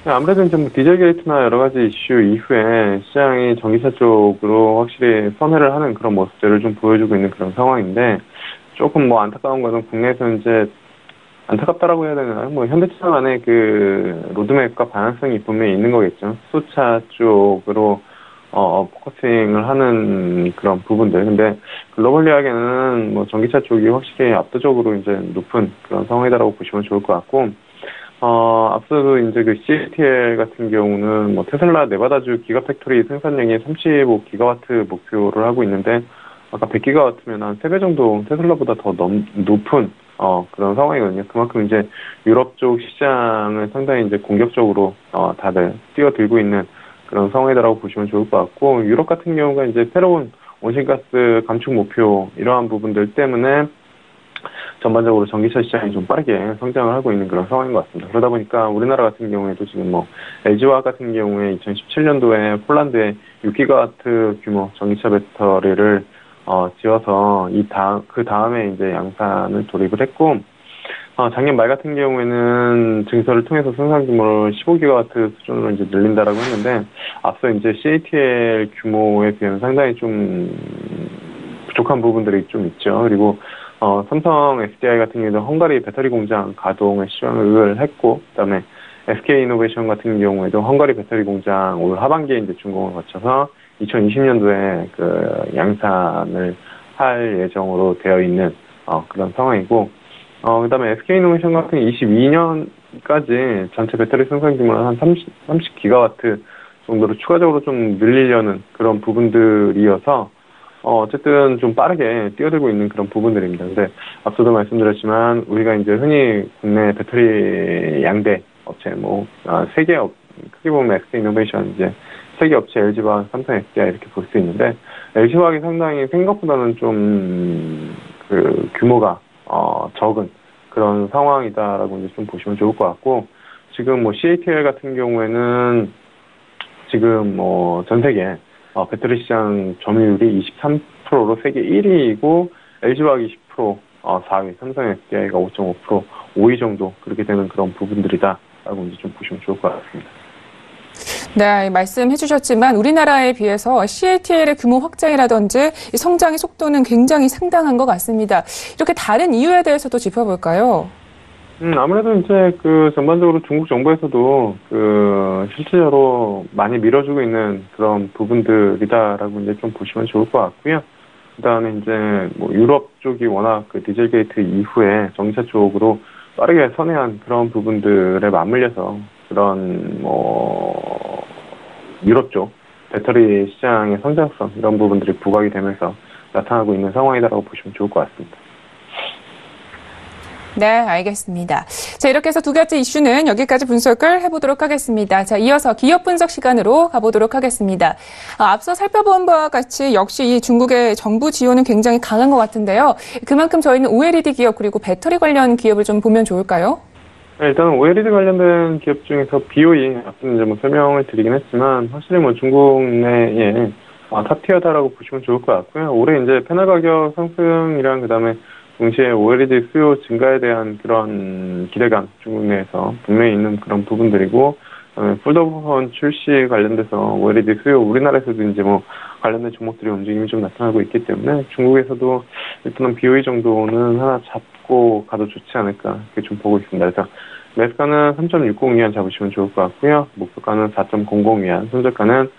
아무래도 이제 뭐 디젤 게이트나 여러 가지 이슈 이후에 시장이 전기차 쪽으로 확실히 선회를 하는 그런 모습들을 좀 보여주고 있는 그런 상황인데 조금 뭐 안타까운 것은 국내에서 이제 안타깝다라고 해야 되나요? 뭐 현대차만의 그 로드맵과 방향성이 분명히 있는 거겠죠. 수소차 쪽으로 포커싱을 하는 그런 부분들. 근데 글로벌리하게는 뭐 전기차 쪽이 확실히 압도적으로 이제 높은 그런 상황이다라고 보시면 좋을 것 같고, 앞서도 이제 그 CATL 같은 경우는 뭐 테슬라 네바다주 기가팩토리 생산량이 35기가와트 목표를 하고 있는데, 아까 100기가와트면 한 3배 정도 테슬라보다 더 높은 그런 상황이거든요. 그만큼 이제 유럽 쪽 시장을 상당히 이제 공격적으로 다들 뛰어들고 있는 그런 상황이다라고 보시면 좋을 것 같고, 유럽 같은 경우가 이제 새로운 온실가스 감축 목표 이러한 부분들 때문에 전반적으로 전기차 시장이 좀 빠르게 성장을 하고 있는 그런 상황인 것 같습니다. 그러다 보니까 우리나라 같은 경우에도 지금 뭐 LG화학 같은 경우에 2017년도에 폴란드에 6기가와트 규모 전기차 배터리를 지어서 그 다음에 이제 양산을 돌입을 했고, 작년 말 같은 경우에는 증설을 통해서 생산 규모를 15기가와트 수준으로 이제 늘린다라고 했는데, 앞서 이제 CATL 규모에 비하면 상당히 좀 부족한 부분들이 좀 있죠. 그리고 삼성 SDI 같은 경우에도 헝가리 배터리 공장 가동에 시행을 했고, 그다음에 SK 이노베이션 같은 경우에도 헝가리 배터리 공장 올 하반기에 이제 준공을 거쳐서 2020년도에 그 양산을 할 예정으로 되어 있는 그런 상황이고, 그다음에 SK 이노베이션 같은 22년까지 전체 배터리 생산 규모는 한 30기가와트 정도로 추가적으로 좀 늘리려는 그런 부분들이어서 어쨌든 좀 빠르게 뛰어들고 있는 그런 부분들입니다. 근데 앞서도 말씀드렸지만 우리가 이제 흔히 국내 배터리 양대 업체 세계 크게 보면 SK 이노베이션 이제 세계 업체 LG화학, 삼성 SDI 이렇게 볼 수 있는데, LG화학이 상당히 생각보다는 좀 그 규모가 적은 그런 상황이다라고 이제 좀 보시면 좋을 것 같고, 지금 뭐 CATL 같은 경우에는 지금 뭐 전 세계 배터리 시장 점유율이 23%로 세계 1위이고, LG화학이 10%, 4위, 삼성 SDI가 5.5%, 5위 정도 그렇게 되는 그런 부분들이다라고 이제 좀 보시면 좋을 것 같습니다. 네, 말씀해 주셨지만 우리나라에 비해서 CATL의 규모 확장이라든지 성장의 속도는 굉장히 상당한 것 같습니다. 이렇게 다른 이유에 대해서도 짚어볼까요? 아무래도 이제 그 전반적으로 중국 정부에서도 그 실질적으로 많이 밀어주고 있는 그런 부분들이다라고 이제 좀 보시면 좋을 것 같고요. 그다음에 이제 뭐 유럽 쪽이 워낙 그 디젤 게이트 이후에 전기차 쪽으로 빠르게 선회한 그런 부분들에 맞물려서 그런 유럽 쪽 배터리 시장의 성장성 이런 부분들이 부각이 되면서 나타나고 있는 상황이다라고 보시면 좋을 것 같습니다. 네, 알겠습니다. 자, 이렇게 해서 두 가지 이슈는 여기까지 분석을 해보도록 하겠습니다. 자, 이어서 기업 분석 시간으로 가보도록 하겠습니다. 앞서 살펴본 바와 같이 역시 이 중국의 정부 지원은 굉장히 강한 것 같은데요. 그만큼 저희는 OLED 기업 그리고 배터리 관련 기업을 좀 보면 좋을까요? 네, 일단은 OLED 관련된 기업 중에서 BOE, 앞서 이제 뭐 설명을 드리긴 했지만, 확실히 뭐 중국 내에 탑티어다라고 보시면 좋을 것 같고요. 올해 이제 패널 가격 상승이랑 그다음에 동시에 OLED 수요 증가에 대한 그런 기대감 중국 내에서 분명히 있는 그런 부분들이고, 그다음에 폴더폰 출시 관련돼서 OLED 수요 우리나라에서도 이제 뭐 관련된 종목들의 움직임이 좀 나타나고 있기 때문에 중국에서도 일단은 BOE 정도는 하나 잡고 가도 좋지 않을까 이렇게 좀 보고 있습니다. 그래서 매수가는 3.60위안 잡으시면 좋을 것 같고요. 목표가는 4.00위안, 손절가는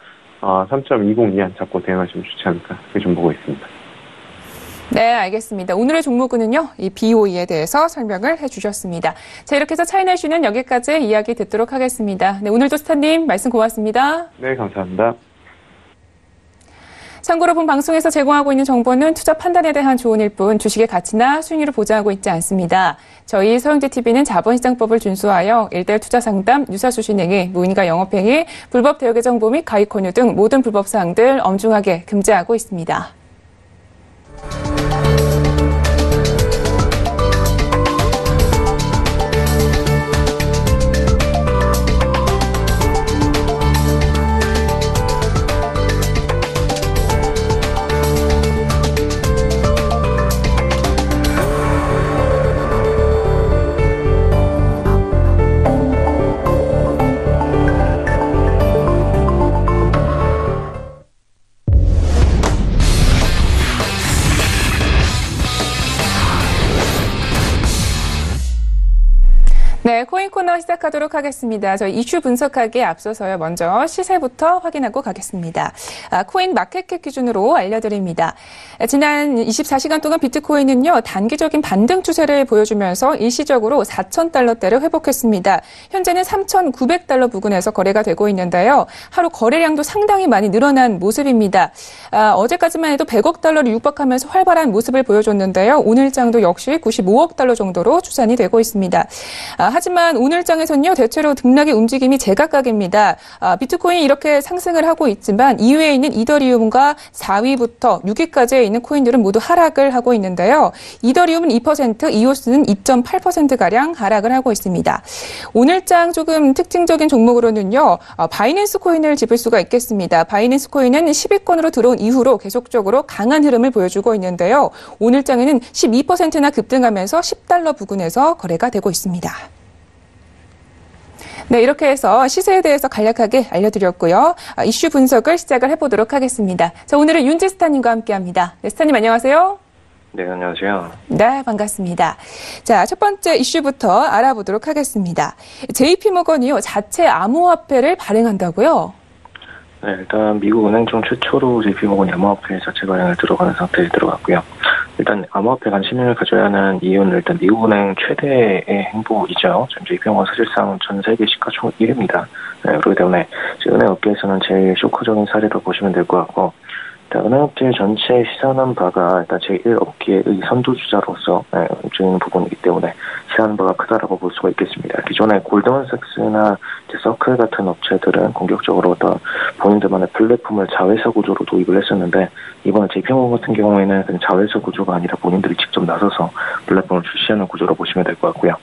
3.20위안 잡고 대응하시면 좋지 않을까 이렇게 좀 보고 있습니다. 네, 알겠습니다. 오늘의 종목은요, 이 BOE에 대해서 설명을 해주셨습니다. 자, 이렇게 해서 차이나 이슈는 여기까지 이야기 듣도록 하겠습니다. 네, 오늘도 스타님 말씀 고맙습니다. 네, 감사합니다. 참고로 본 방송에서 제공하고 있는 정보는 투자 판단에 대한 조언일 뿐 주식의 가치나 수익률을 보장하고 있지 않습니다. 저희 서영재TV는 자본시장법을 준수하여 일대일 투자 상담, 유사수신행위, 무인가 영업행위, 불법 대여 계정 정보 및 가입 권유 등 모든 불법 사항들 엄중하게 금지하고 있습니다. 네, 코인 코너 시작하도록 하겠습니다. 저희 이슈 분석하기에 앞서서요. 먼저 시세부터 확인하고 가겠습니다. 코인 마켓캡 기준으로 알려드립니다. 지난 24시간 동안 비트코인은요. 단기적인 반등 추세를 보여주면서 일시적으로 4,000달러대를 회복했습니다. 현재는 3,900달러 부근에서 거래가 되고 있는데요. 하루 거래량도 상당히 많이 늘어난 모습입니다. 어제까지만 해도 100억 달러를 육박하면서 활발한 모습을 보여줬는데요. 오늘장도 역시 95억 달러 정도로 추산이 되고 있습니다. 하지만 오늘장에서는요, 대체로 등락의 움직임이 제각각입니다. 비트코인이 이렇게 상승을 하고 있지만 이외에 있는 이더리움과 4위부터 6위까지에 있는 코인들은 모두 하락을 하고 있는데요. 이더리움은 2%, 이오스는 2.8%가량 하락을 하고 있습니다. 오늘장 조금 특징적인 종목으로는요, 바이낸스 코인을 짚을 수가 있겠습니다. 바이낸스 코인은 10위권으로 들어온 이후로 계속적으로 강한 흐름을 보여주고 있는데요. 오늘장에는 12%나 급등하면서 10달러 부근에서 거래가 되고 있습니다. 네, 이렇게 해서 시세에 대해서 간략하게 알려드렸고요. 이슈 분석을 시작을 해보도록 하겠습니다. 자, 오늘은 윤지 스타님과 함께합니다. 네, 스타님 안녕하세요. 네, 안녕하세요. 네, 반갑습니다. 자, 첫 번째 이슈부터 알아보도록 하겠습니다. JP모건이요, 자체 암호화폐를 발행한다고요? 네, 일단 미국 은행청 최초로 JP모건이 암호화폐 자체 발행을 들어가는 상태에 들어갔고요. 일단 암호화폐 관심을 가져야 하는 이유는 일단 미국은행 최대의 행보이죠. 지금 JP모건 사실상 전 세계 시가총 1위입니다. 네, 그렇기 때문에 은행 업계에서는 제일 쇼커적인 사례로 보시면 될 것 같고, 은행업체 전체에 시사하는 바가 일단 제1업계의 선두주자로서 움직이는 부분이기 때문에 시사하는 바가 크다라고 볼 수가 있겠습니다. 기존에 골드만삭스나 서클 같은 업체들은 공격적으로 어떤 본인들만의 플랫폼을 자회사 구조로 도입을 했었는데, 이번에 JP모건 같은 경우에는 그냥 자회사 구조가 아니라 본인들이 직접 나서서 플랫폼을 출시하는 구조로 보시면 될 것 같고요.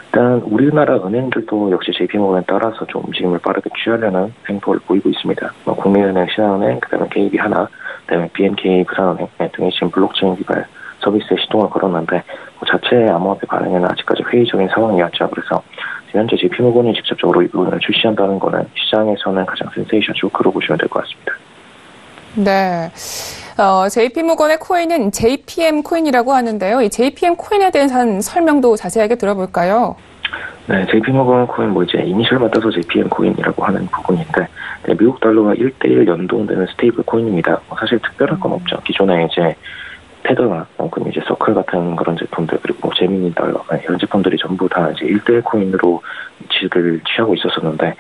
일단 우리나라 은행들도 역시 JP모건에 따라서 좀 움직임을 빠르게 취하려는 행보를 보이고 있습니다. 국민은행, 신한은행, 그다음에 KB하나, 그다음에 BNK 부산은행 등이 지금 블록체인 기반 서비스에 시동을 걸었는데 자체 암호화폐 발행에는 아직까지 회의적인 상황이었죠. 그래서 현재 JP모건이 직접적으로 이 부분을 출시한다는 거는 시장에서는 가장 센세이션 쇼크로 보시면 될 것 같습니다. 네. JP모건의 코인은 JPM 코인이라고 하는데요. 이 JPM 코인에 대한 설명도 자세하게 들어볼까요? 네, JP모건 코인 이제 이니셜만 따서 JPM 코인이라고 하는 부분인데, 네, 미국 달러와 1대1 연동되는 스테이블 코인입니다. 사실 특별한 건 없죠. 기존에 이제 테더나 그럼 이제 서클 같은 그런 제품들, 그리고 제미니 달러 이런 제품들이 전부 다 이제 1대1 코인으로 위치를 취하고 있었었는데,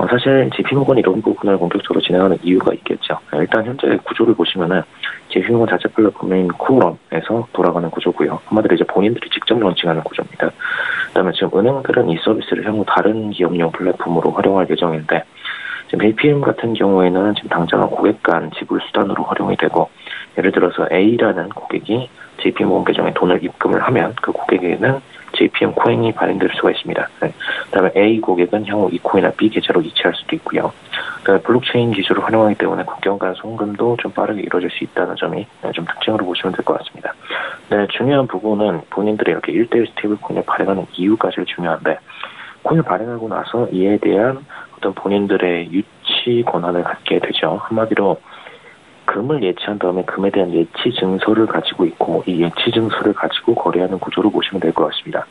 사실 JP모건이 이런 부분을 본격적으로 진행하는 이유가 있겠죠. 일단 현재 구조를 보시면은 JP모건 자체 플랫폼인 쿠럼에서 돌아가는 구조고요. 한마디로 이제 본인들이 직접 런칭하는 구조입니다. 그다음에 지금 은행들은 이 서비스를 향후 다른 기업용 플랫폼으로 활용할 예정인데, 지금 JPM 같은 경우에는 지금 당장은 고객 간 지불 수단으로 활용이 되고, 예를 들어서 A라는 고객이 JP모건 계정에 돈을 입금을 하면 그 고객에게는 JPM 코인이 발행될 수가 있습니다. 그다음에 A 고객은 향후 이 코인을 B 계좌로 이체할 수도 있고요. 그다음에 블록체인 기술을 활용하기 때문에 국경 간 송금도 좀 빠르게 이루어질 수 있다는 점이 좀 특징으로 보시면 될 것 같습니다. 네, 중요한 부분은 본인들이 이렇게 1대1 스테이블 코인을 발행하는 이유가 제일 중요한데, 코인을 발행하고 나서 이에 대한 어떤 본인들의 유치 권한을 갖게 되죠. 한마디로 금을 예치한 다음에 금에 대한 예치 증서를 가지고 있고, 이 예치 증서를 가지고 거래하는 구조로 보시면 될 것 같습니다.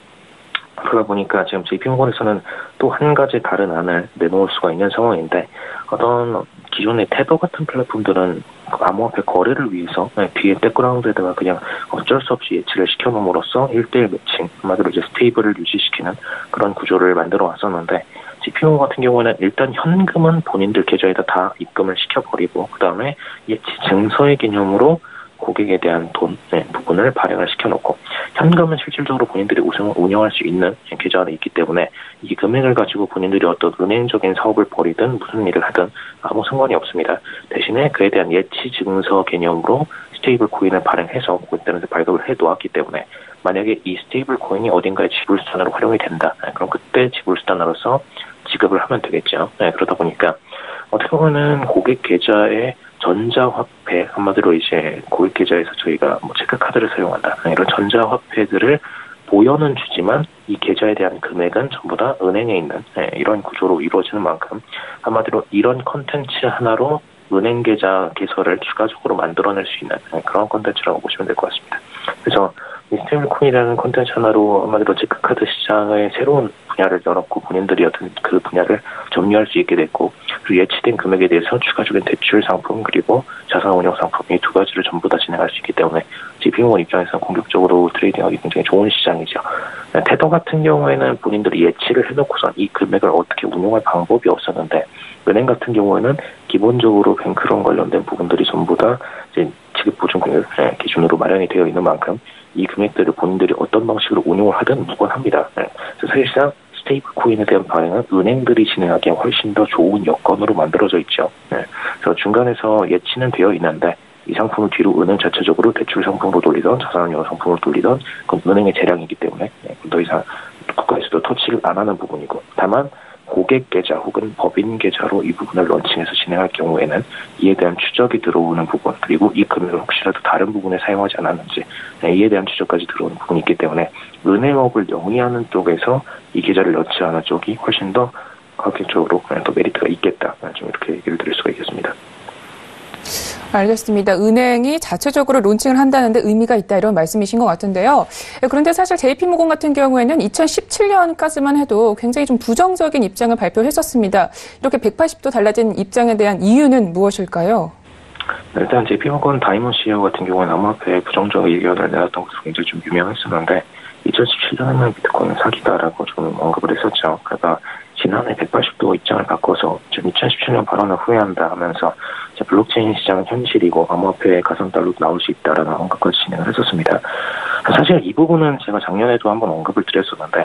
그러다 보니까 지금 JP모건에서는 또 한 가지 다른 안을 내놓을 수가 있는 상황인데, 어떤 기존의 테더 같은 플랫폼들은 암호화폐 거래를 위해서 뒤에 백그라운드에다가 그냥 어쩔 수 없이 예치를 시켜놓음으로써 1대1 매칭, 한마디로 이제 스테이블을 유지시키는 그런 구조를 만들어 왔었는데, JPMorgan 같은 경우는 일단 현금은 본인들 계좌에다 다 입금을 시켜버리고 그 다음에 예치 증서의 개념으로 고객에 대한 돈 부분을 발행을 시켜놓고 현금은 실질적으로 본인들이 운영할 수 있는 계좌 안에 있기 때문에 이 금액을 가지고 본인들이 어떤 은행적인 사업을 벌이든 무슨 일을 하든 아무 상관이 없습니다. 대신에 그에 대한 예치 증서 개념으로 스테이블 코인을 발행해서 고객들한테 발급을 해놓았기 때문에 만약에 이 스테이블 코인이 어딘가에 지불수단으로 활용이 된다. 그럼 그때 지불수단으로서 지급을 하면 되겠죠. 그러다 보니까 어떻게 보면은 고객 계좌에 전자화폐, 한마디로 이제 고객 계좌에서 저희가 뭐 체크카드를 사용한다. 이런 전자화폐들을 보여는 주지만 이 계좌에 대한 금액은 전부 다 은행에 있는 이런 구조로 이루어지는 만큼 한마디로 이런 컨텐츠 하나로 은행 계좌 개설을 추가적으로 만들어낼 수 있는 그런 컨텐츠라고 보시면 될 것 같습니다. 그래서 이 스테이블 코인이라는 콘텐츠 하나로 한마디로 체크카드 시장의 새로운 분야를 열었고 본인들이 어떤 그 분야를 점유할 수 있게 됐고 그리고 예치된 금액에 대해서 추가적인 대출 상품 그리고 자산 운용 상품 이 두 가지를 전부 다 진행할 수 있기 때문에 JPMorgan 입장에서는 공격적으로 트레이딩하기 굉장히 좋은 시장이죠. 테더 같은 경우에는 본인들이 예치를 해놓고선 이 금액을 어떻게 운용할 방법이 없었는데 은행 같은 경우에는 기본적으로 뱅크런 관련된 부분들이 전부 다 이제 지급보증금을 기준으로 마련이 되어 있는 만큼 이 금액들을 본인들이 어떤 방식으로 운용을 하든 무관합니다. 그래서 사실상 스테이블 코인에 대한 발행은 은행들이 진행하기에 훨씬 더 좋은 여건으로 만들어져 있죠. 그래서 중간에서 예치는 되어 있는데 이 상품을 뒤로 은행 자체적으로 대출 상품으로 돌리던 자산운용 상품으로 돌리던 그건 은행의 재량이기 때문에 더 이상 국가에서도 터치를 안 하는 부분이고 다만 고객 계좌 혹은 법인 계좌로 이 부분을 런칭해서 진행할 경우에는 이에 대한 추적이 들어오는 부분 그리고 이 금액을 혹시라도 다른 부분에 사용하지 않았는지 이에 대한 추적까지 들어오는 부분이 있기 때문에 은행업을 영위하는 쪽에서 이 계좌를 런칭하는 쪽이 훨씬 더 가격적으로 더 메리트가 있겠다. 좀 이렇게 얘기를 드릴 수가 있겠습니다. 알겠습니다. 은행이 자체적으로 론칭을 한다는데 의미가 있다 이런 말씀이신 것 같은데요. 그런데 사실 JP모건 같은 경우에는 2017년까지만 해도 굉장히 좀 부정적인 입장을 발표했었습니다. 이렇게 180도 달라진 입장에 대한 이유는 무엇일까요? 일단 JP모건 다이몬 CEO 같은 경우는 암호화폐에 부정적 의견을 내놨던 것으로 굉장히 좀 유명했었는데 2017년에는 비트코인은 사기다라고 좀 언급을 했었죠. 그러니까 지난해 180도 입장을 바꿔서 지금 2017년 발언을 후회한다 하면서 블록체인 시장은 현실이고 암호화폐의 가상달러로 나올 수 있다라는 언급까지 진행을 했었습니다. 사실 이 부분은 제가 작년에도 한번 언급을 드렸었는데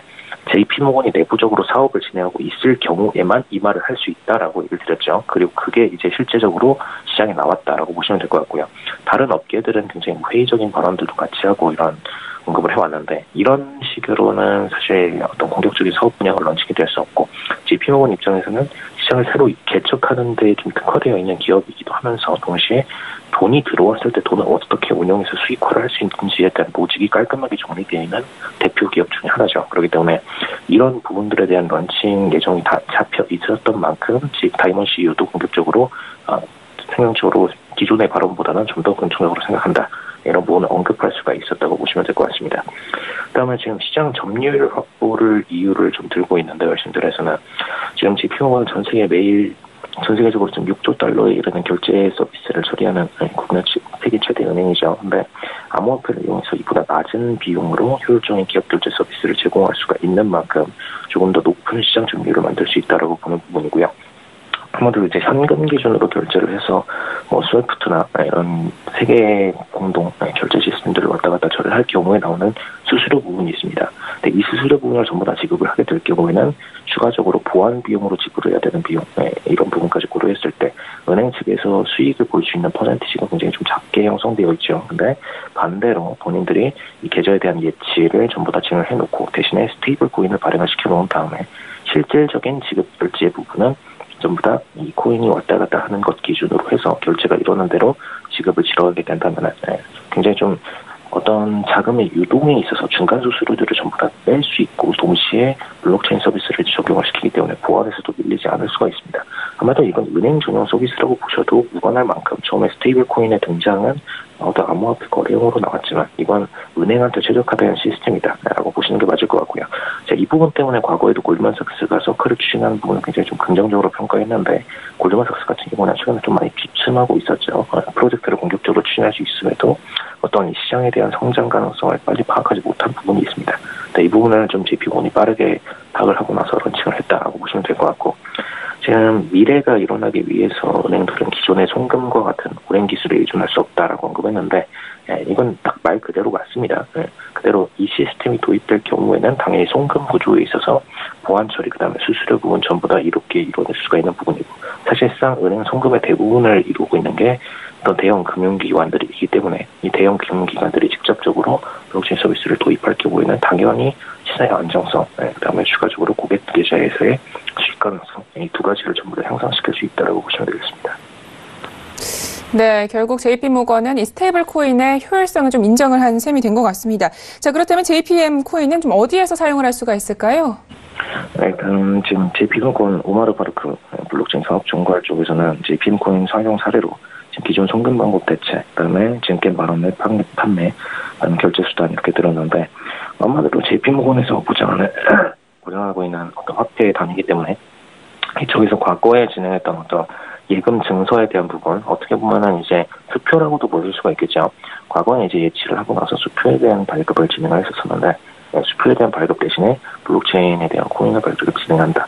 JP모건이 내부적으로 사업을 진행하고 있을 경우에만 이 말을 할 수 있다라고 얘기를 드렸죠. 그리고 그게 이제 실제적으로 시장에 나왔다라고 보시면 될 것 같고요. 다른 업계들은 굉장히 회의적인 발언들도 같이 하고 이런 언급을 해왔는데 이런 식으로는 사실 어떤 공격적인 사업 분야가 런칭이 될 수 없고 JP모건 입장에서는 시장을 새로 개척하는 데 좀 특화되어 있는 기업이기도 하면서 동시에 돈이 들어왔을 때 돈을 어떻게 운영해서 수익화를 할 수 있는지에 대한 모직이 깔끔하게 정리되어 있는 대표 기업 중에 하나죠. 그렇기 때문에 이런 부분들에 대한 런칭 예정이 다 잡혀 있었던 만큼 다이몬 CEO도 공격적으로 생명적으로 기존의 발언보다는 좀 더 긍정적으로 생각한다. 이런 부분을 언급할 수가 있었다고 보시면 될 것 같습니다. 그다음에 지금 시장 점유율 확보를 이유를 좀 들고 있는데 말씀드려서는 지금 JP모건은 전 세계적으로 지금 6조 달러에 이르는 결제 서비스를 처리하는 국내 세계 최대 은행이죠. 근데 암호화폐를 이용해서 이보다 낮은 비용으로 효율적인 기업 결제 서비스를 제공할 수가 있는 만큼 조금 더 높은 시장 점유율을 만들 수 있다라고 보는 부분이고요. 한마디로 이제 현금 기준으로 결제를 해서 스위프트나 이런 세계 공동 결제 시스템들을 왔다 갔다 처리할 경우에 나오는 수수료 부분이 있습니다. 근데 이 수수료 부분을 전부 다 지급을 하게 될 경우에는 추가적으로 보안 비용으로 지불해야 되는 비용 이런 부분까지 고려했을 때 은행 측에서 수익을 볼 수 있는 퍼센티지가 굉장히 좀 작게 형성되어 있죠. 근데 반대로 본인들이 이 계좌에 대한 예치를 전부 다 진행을 해놓고 대신에 스테이블 코인을 발행을 시켜놓은 다음에 실질적인 지급 결제의 부분은 전부 다 이 코인이 왔다 갔다 하는 것 기준으로 해서 결제가 이루어지는 대로 지급을 치러가게 된다면 굉장히 좀 어떤 자금의 유동에 있어서 중간 수수료들을 전부 다 뺄 수 있고 동시에 블록체인 서비스를 적용을 시키기 때문에 보안에서도 밀리지 않을 수가 있습니다. 아마도 이건 은행 전용 서비스라고 보셔도 무관할 만큼 처음에 스테이블 코인의 등장은 어떤 암호화폐 거래용으로 나왔지만 이건 은행한테 최적화된 시스템이다라고 보시는 게 맞을 것 같고요. 이 부분 때문에 과거에도 골드만삭스가 서클을 추진하는 부분을 굉장히 좀 긍정적으로 평가했는데 골드만삭스 같은 경우는 최근에 좀 많이 비침하고 있었죠. 프로젝트를 공격적으로 추진할 수 있음에도 어떤 이 시장에 대한 성장 가능성을 빨리 파악하지 못한 부분이 있습니다. 이 부분을 좀 JP모건이 빠르게 파악을 하고 나서 런칭을 했다라고 보시면 보시면 될 것 같고, 지금 미래가 일어나기 위해서 은행들은 기존의 송금과 같은 오랜 기술에 의존할 수 없다라고 언급했는데, 이건 딱 말 그대로 맞습니다. 그대로 이 시스템이 도입될 경우에는 당연히 송금 구조에 있어서 보안 처리, 그다음에 수수료 부분 전부 다 이롭게 이루어낼 수가 있는 부분이고, 사실상 은행 송금의 대부분을 이루고 있는 게 어떤 대형 금융기관들이기 때문에 이 대형 금융기관들이 직접적으로 블록체인 서비스를 도입할 경우에는 당연히 시장의 안정성, 그다음에 추가적으로 고객 계좌에서의 수익 가능성, 이 두 가지를 전부 다 향상시킬 수 있다고 보시면 되겠습니다. 네, 결국 JP모건은 이 스테이블 코인의 효율성을 좀 인정을 한 셈이 된 것 같습니다. 자, 그렇다면 JPM 코인은 좀 어디에서 사용을 할 수가 있을까요? 일단 지금 JP모건 오마르 바르크 블록체인 사업 총괄 쪽에서는 JPM 코인 사용 사례로 지금 기존 송금 방법 대체, 그다음에 증권 발언 판매, 그다음에 결제 수단 이렇게 들었는데, 아마도 JP모건에서 보장하고 있는 어떤 화폐의 단위이기 때문에 이쪽에서 과거에 진행했던 어떤 예금 증서에 대한 부분, 어떻게 보면은 이제 수표라고도 보실 수가 있겠죠. 과거에 이제 예치를 하고 나서 수표에 대한 발급을 진행을 했었었는데, 수표에 대한 발급 대신에 블록체인에 대한 코인의 발급을 진행한다.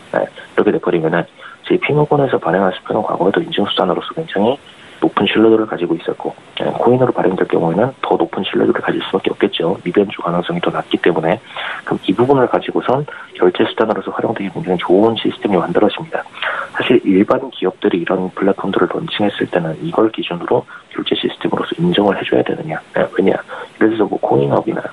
이렇게 돼버리면은 JP모건에서 발행한 수표는 과거에도 인증수단으로서 굉장히 높은 신뢰도를 가지고 있었고, 코인으로 발행될 경우에는 더 높은 신뢰도를 가질 수밖에 없겠죠. 미변조 가능성이 더 낮기 때문에. 그럼 이 부분을 가지고선 결제 수단으로서 활용되기 굉장히 좋은 시스템이 만들어집니다. 사실 일반 기업들이 이런 플랫폼들을 런칭했을 때는 이걸 기준으로 결제 시스템으로서 인정을 해줘야 되느냐. 왜냐? 예를 들어서 뭐 코인업이나,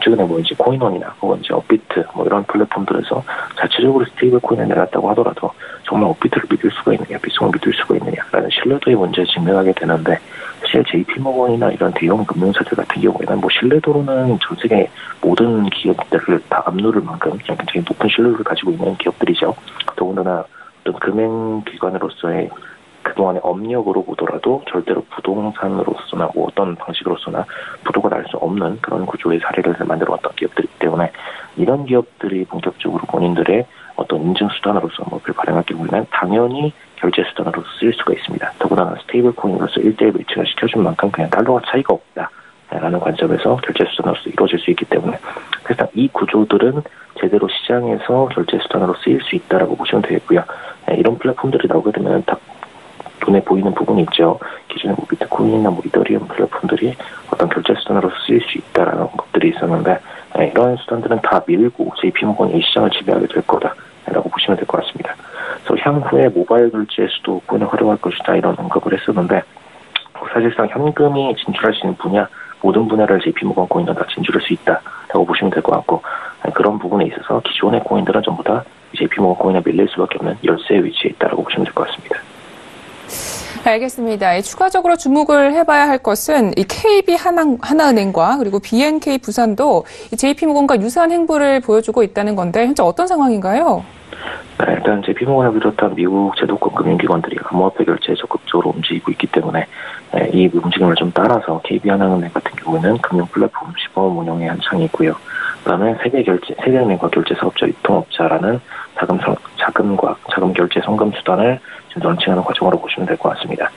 최근에 뭐 이제 코인원이나 혹은 이제 업비트 뭐 이런 플랫폼들에서 자체적으로 스테이블 코인을 내놨다고 하더라도 정말 업비트를 믿을 수가 있느냐, 비송을 믿을 수가 있느냐라는 신뢰도의 문제를 직면하게 되는데, 사실 JP모건이나 이런 대형 금융사들 같은 경우에는 뭐 신뢰도로는 전 세계 모든 기업들을 다 압누를 만큼 굉장히 높은 신뢰도를 가지고 있는 기업들이죠. 더군다나 어떤 금융기관으로서의 그동안의 업력으로 보더라도 절대로 부동산으로서나 뭐 어떤 방식으로서나 부도가 날 수 없는 그런 구조의 사례를 만들어왔던 기업들이기 때문에, 이런 기업들이 본격적으로 본인들의 어떤 인증수단으로서 뭐를 발행할 경우에는 당연히 결제 수단으로서 쓰일 수가 있습니다. 더구나 스테이블 코인으로서 1대1 매칭을 시켜준 만큼 그냥 달러와 차이가 없다라는 관점에서 결제 수단으로서 이루어질 수 있기 때문에, 그래서 이 구조들은 제대로 시장에서 결제 수단으로 쓰일 수 있다라고 보시면 되겠고요. 이런 플랫폼들이 나오게 되면 딱 눈에 보이는 부분이 있죠. 기존에 뭐 비트코인이나 뭐 이더리움 플랫폼들이 어떤 결제 수단으로 쓰일 수 있다라는 것들이 있었는데, 이런 수단들은 다 밀고 JP모건이 이 시장을 지배하게 될 거다라고 보시면 될 것 같습니다. 그래서 향후에 모바일 결제에서도 코인을 활용할 것이다 이런 언급을 했었는데, 사실상 현금이 진출할 수 있는 분야, 모든 분야를 JP모건 코인은 다 진출할 수 있다라고 보시면 될 것 같고, 그런 부분에 있어서 기존의 코인들은 전부 다 JP모건 코인에 밀릴 수밖에 없는 열쇠의 위치에 있다라고 보시면 될 것 같습니다. 알겠습니다. 추가적으로 주목을 해봐야 할 것은 이 KB 하나은행과 그리고 BNK 부산도 JP모건과 유사한 행보를 보여주고 있다는 건데, 현재 어떤 상황인가요? 네, 일단 JP모건을 비롯한 미국 제도권 금융기관들이 암호화폐 결제에 적극적으로 움직이고 있기 때문에 이 움직임을 좀 따라서 KB하나은행 같은 경우에는 금융 플랫폼 시범 운영에 한창 있고요. 그다음에 세계은행과 결제 사업자 유통업자라는 자금 결제 송금 수단을 지금 런칭하는 과정으로 보시면 될 것 같습니다.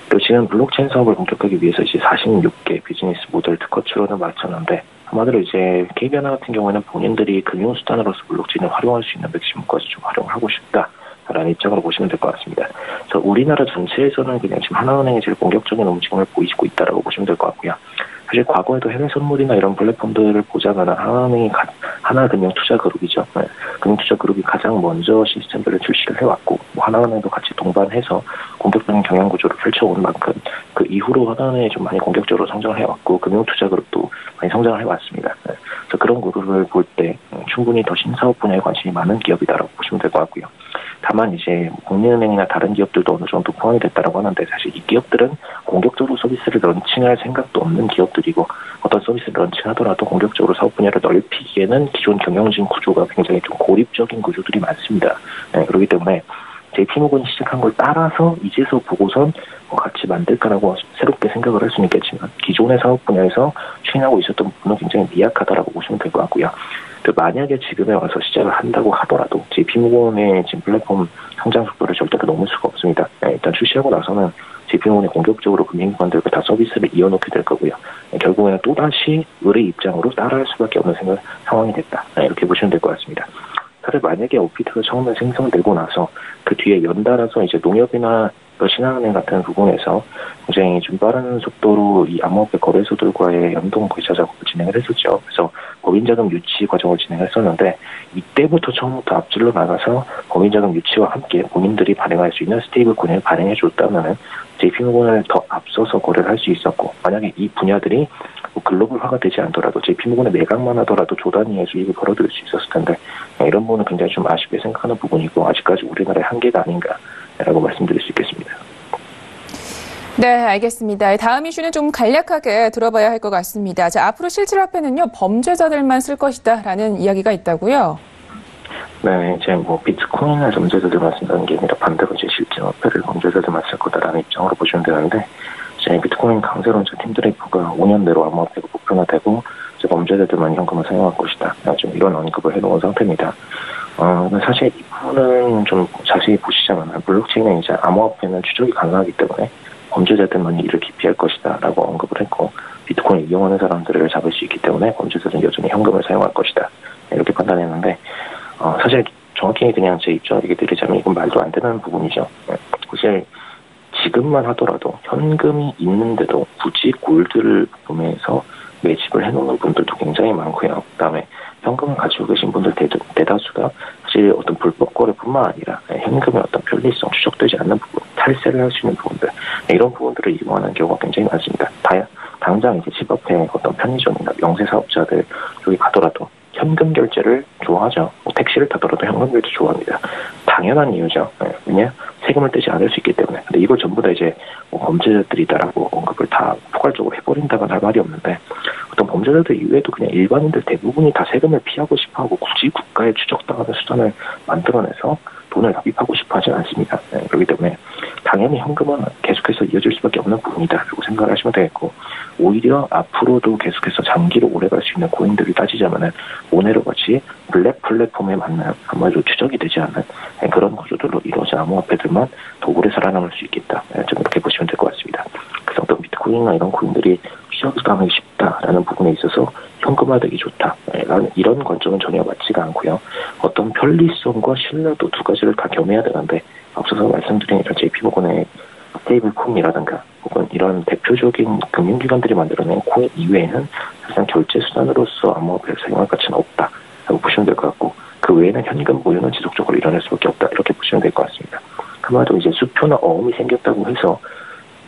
그리고 지금 블록체인 사업을 본격화하기 위해서 이제 46개 비즈니스 모델 특허 출원을 마쳤는데, 한마디로 이제 KB하나 같은 경우에는 본인들이 금융수단으로서 블록체인을 활용할 수 있는 맥시멈까지 좀 활용을 하고 싶다라는 입장으로 보시면 될 것 같습니다. 그래서 우리나라 전체에서는 그냥 지금 하나은행이 제일 공격적인 움직임을 보이고 있다라고 보시면 될 것 같고요. 사실 과거에도 해외 선물이나 이런 플랫폼들을 보자면 하나은행이 하나금융투자그룹이죠. 금융투자그룹이 가장 먼저 시스템들을 출시를 해왔고, 뭐 하나은행도 같이 동반해서 공격적인 경영 구조를 펼쳐온 만큼 그 이후로 하나은행이 좀 많이 공격적으로 성장을 해왔고, 금융투자그룹도 많이 성장을 해왔습니다. 그래서 그런 그룹을 볼 때 충분히 더 신사업 분야에 관심이 많은 기업이다라고 보시면 될 것 같고요. 다만 이제 국민은행이나 다른 기업들도 어느 정도 포함이 됐다라고 하는데, 사실 이 기업들은 공격적으로 서비스를 런칭할 생각도 없는 기업들이고, 어떤 서비스를 런칭하더라도 공격적으로 사업 분야를 넓히기에는 기존 경영진 구조가 굉장히 좀 고립적인 구조들이 많습니다. 그렇기 때문에 JP모건이 시작한 걸 따라서 이제서 보고선 같이 만들까라고 새롭게 생각을 할 수는 있겠지만, 기존의 사업 분야에서 추진하고 있었던 부분은 굉장히 미약하다라고 보시면 될 것 같고요. 만약에 지금에 와서 시작을 한다고 하더라도 JP모건의 지금 플랫폼 성장 속도를 절대로 넘을 수가 없습니다. 일단 출시하고 나서는 JP모건이 공격적으로 금융기관들과 다 서비스를 이어놓게 될 거고요. 결국에는 또다시 을의 입장으로 따라할 수밖에 없는 상황이 됐다. 이렇게 보시면 될 것 같습니다. 스타를 만약에 오피트가 처음에 생성되고 나서 그 뒤에 연달아서 이제 농협이나 신한은행 같은 부분에서 굉장히 좀 빠른 속도로 이 암호화폐 거래소들과의 연동 계좌 작업을 진행을 했었죠. 그래서 법인자금 유치 과정을 진행했었는데 이때부터 처음부터 앞질러 나가서 법인자금 유치와 함께 본인들이 발행할 수 있는 스테이블 코인을 발행해 줬다면은 JP모건을 더 앞서서 거래를 할 수 있었고, 만약에 이 분야들이 글로벌화가 되지 않더라도 JP모건의 매각만 하더라도 조 단위의 수익을 벌어들일 수 있었을 텐데, 이런 부분은 굉장히 좀 아쉽게 생각하는 부분이고 아직까지 우리나라의 한계가 아닌가라고 말씀드릴 수 있겠습니다. 네, 알겠습니다. 다음 이슈는 좀 간략하게 들어봐야 할 것 같습니다. 자, 앞으로 실질화폐는요, 범죄자들만 쓸 것이다라는 이야기가 있다고요? 네, 이제 비트코인을 범죄자들만 쓴다는 게 아니라 반대로 이제 실질화폐를 범죄자들만 쓸 거다라는 입장으로 보시면 되는데, 이제 비트코인 강세론자 팀 드레이퍼가 5년 내로 암호화폐가 보편화되고 이제 범죄자들만 현금을 사용할 것이다. 좀 이런 언급을 해놓은 상태입니다. 사실 이 부분은 좀 자세히 보시자면 블록체인은 이제 암호화폐는 추적이 가능하기 때문에 범죄자들만 이를 기피할 것이다라고 언급을 했고, 비트코인을 이용하는 사람들을 잡을 수 있기 때문에 범죄자들은 여전히 현금을 사용할 것이다. 이렇게 판단했는데, 사실 정확히 그냥 제 입장 얘기 드리자면 이건 말도 안 되는 부분이죠. 사실 지금만 하더라도 현금이 있는데도 굳이 골드를 구매해서 매집을 해놓는 분들도 굉장히 많고요. 그다음에 현금을 가지고 계신 분들 대다수가 사실 어떤 불법 거래뿐만 아니라 현금의 어떤 편리성, 추적되지 않는 부분, 탈세를 할 수 있는 부분들, 이런 부분들을 이용하는 경우가 굉장히 많습니다. 당장 이제 집 앞에 어떤 편의점이나 명세사업자들 여기 가더라도 현금 결제를 좋아하죠. 택시를 타더라도 현금 결제 좋아합니다. 당연한 이유죠. 왜냐? 세금을 떼지 않을 수 있기 때문에. 근데 이걸 전부 다 이제 범죄자들이다라고 언급을 다 포괄적으로 해버린다고는 할 말이 없는데, 어떤 범죄자들 이외에도 그냥 일반인들 대부분이 다 세금을 피하고 싶어하고 굳이 국가에 추적당하는 수단을 만들어내서 돈을 납입하고 싶어 하진 않습니다. 그렇기 때문에 당연히 현금은 계속해서 이어질 수밖에 없는 부분이다라고 생각을 하시면 되겠고, 오히려 앞으로도 계속해서 장기로 오래갈 수 있는 코인들을 따지자면은 모네로 같이 블랙 플랫폼에 맞는 한마디로 추적이 되지 않는 그런 구조들로 이루어진 암호화폐들만 더 오래 살아남을 수 있겠다. 좀 이렇게 보시면 될 것 같습니다. 그래서 어떤 비트코인이나 이런 코인들이 추적당하기 쉽다라는 부분에 있어서 현금화되기 좋다라는 이런 관점은 전혀 맞지가 않고요. 어떤 편리성과 신뢰도 두 가지를 다 겸해야 되는데, 앞서서 말씀드린 이런 JP모건의 스테이블 코인이라든가 혹은 이런 대표적인 금융기관들이 만들어낸 코인 이외에는 사실상 결제 수단으로서 암호화폐를 사용할 가치는 없다라고 보시면 될 것 같고, 그 외에는 현금 보유는 지속적으로 일어날 수밖에 없다, 이렇게 보시면 될 것 같습니다. 그마도 이제 수표나 어음이 생겼다고 해서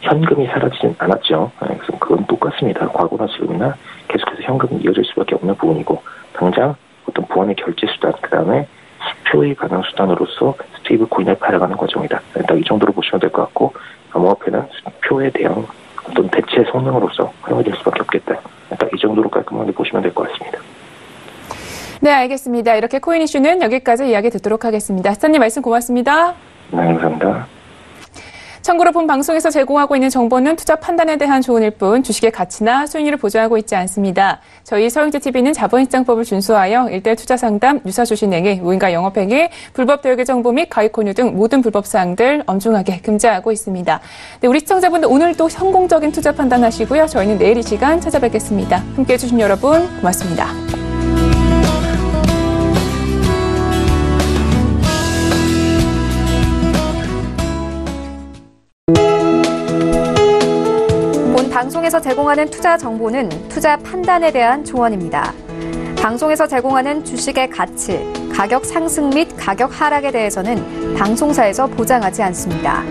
현금이 사라지진 않았죠. 그래서 그건 똑같습니다. 과거나 지금이나 계속해서 현금이 이어질 수밖에 없는 부분이고, 당장 어떤 보안의 결제 수단, 그 다음에 수표의 가능 수단으로서 스테이블 코인을 팔아가는 과정이다. 딱 이 정도로 보시면 될 것 같고, 암호화폐는 수표에 대한 어떤 대체 성능으로서 활용될 수밖에 없겠다. 딱 이 정도로 깔끔하게 보시면 될 것 같습니다. 네, 알겠습니다. 이렇게 코인 이슈는 여기까지 이야기 듣도록 하겠습니다. 시장님 말씀 고맙습니다. 네, 감사합니다. 참고로 본 방송에서 제공하고 있는 정보는 투자 판단에 대한 조언일 뿐 주식의 가치나 수익률을 보장하고 있지 않습니다. 저희 서영재TV는 자본시장법을 준수하여 1대1 투자 상담, 유사주식행위, 무인가 영업행위, 불법 대외 정보 및 가입 권유 등 모든 불법 사항들 엄중하게 금지하고 있습니다. 네, 우리 시청자분들 오늘도 성공적인 투자 판단하시고요. 저희는 내일 이 시간 찾아뵙겠습니다. 함께해 주신 여러분 고맙습니다. 방송에서 제공하는 투자 정보는 투자 판단에 대한 조언입니다. 방송에서 제공하는 주식의 가치, 가격 상승 및 가격 하락에 대해서는 방송사에서 보장하지 않습니다.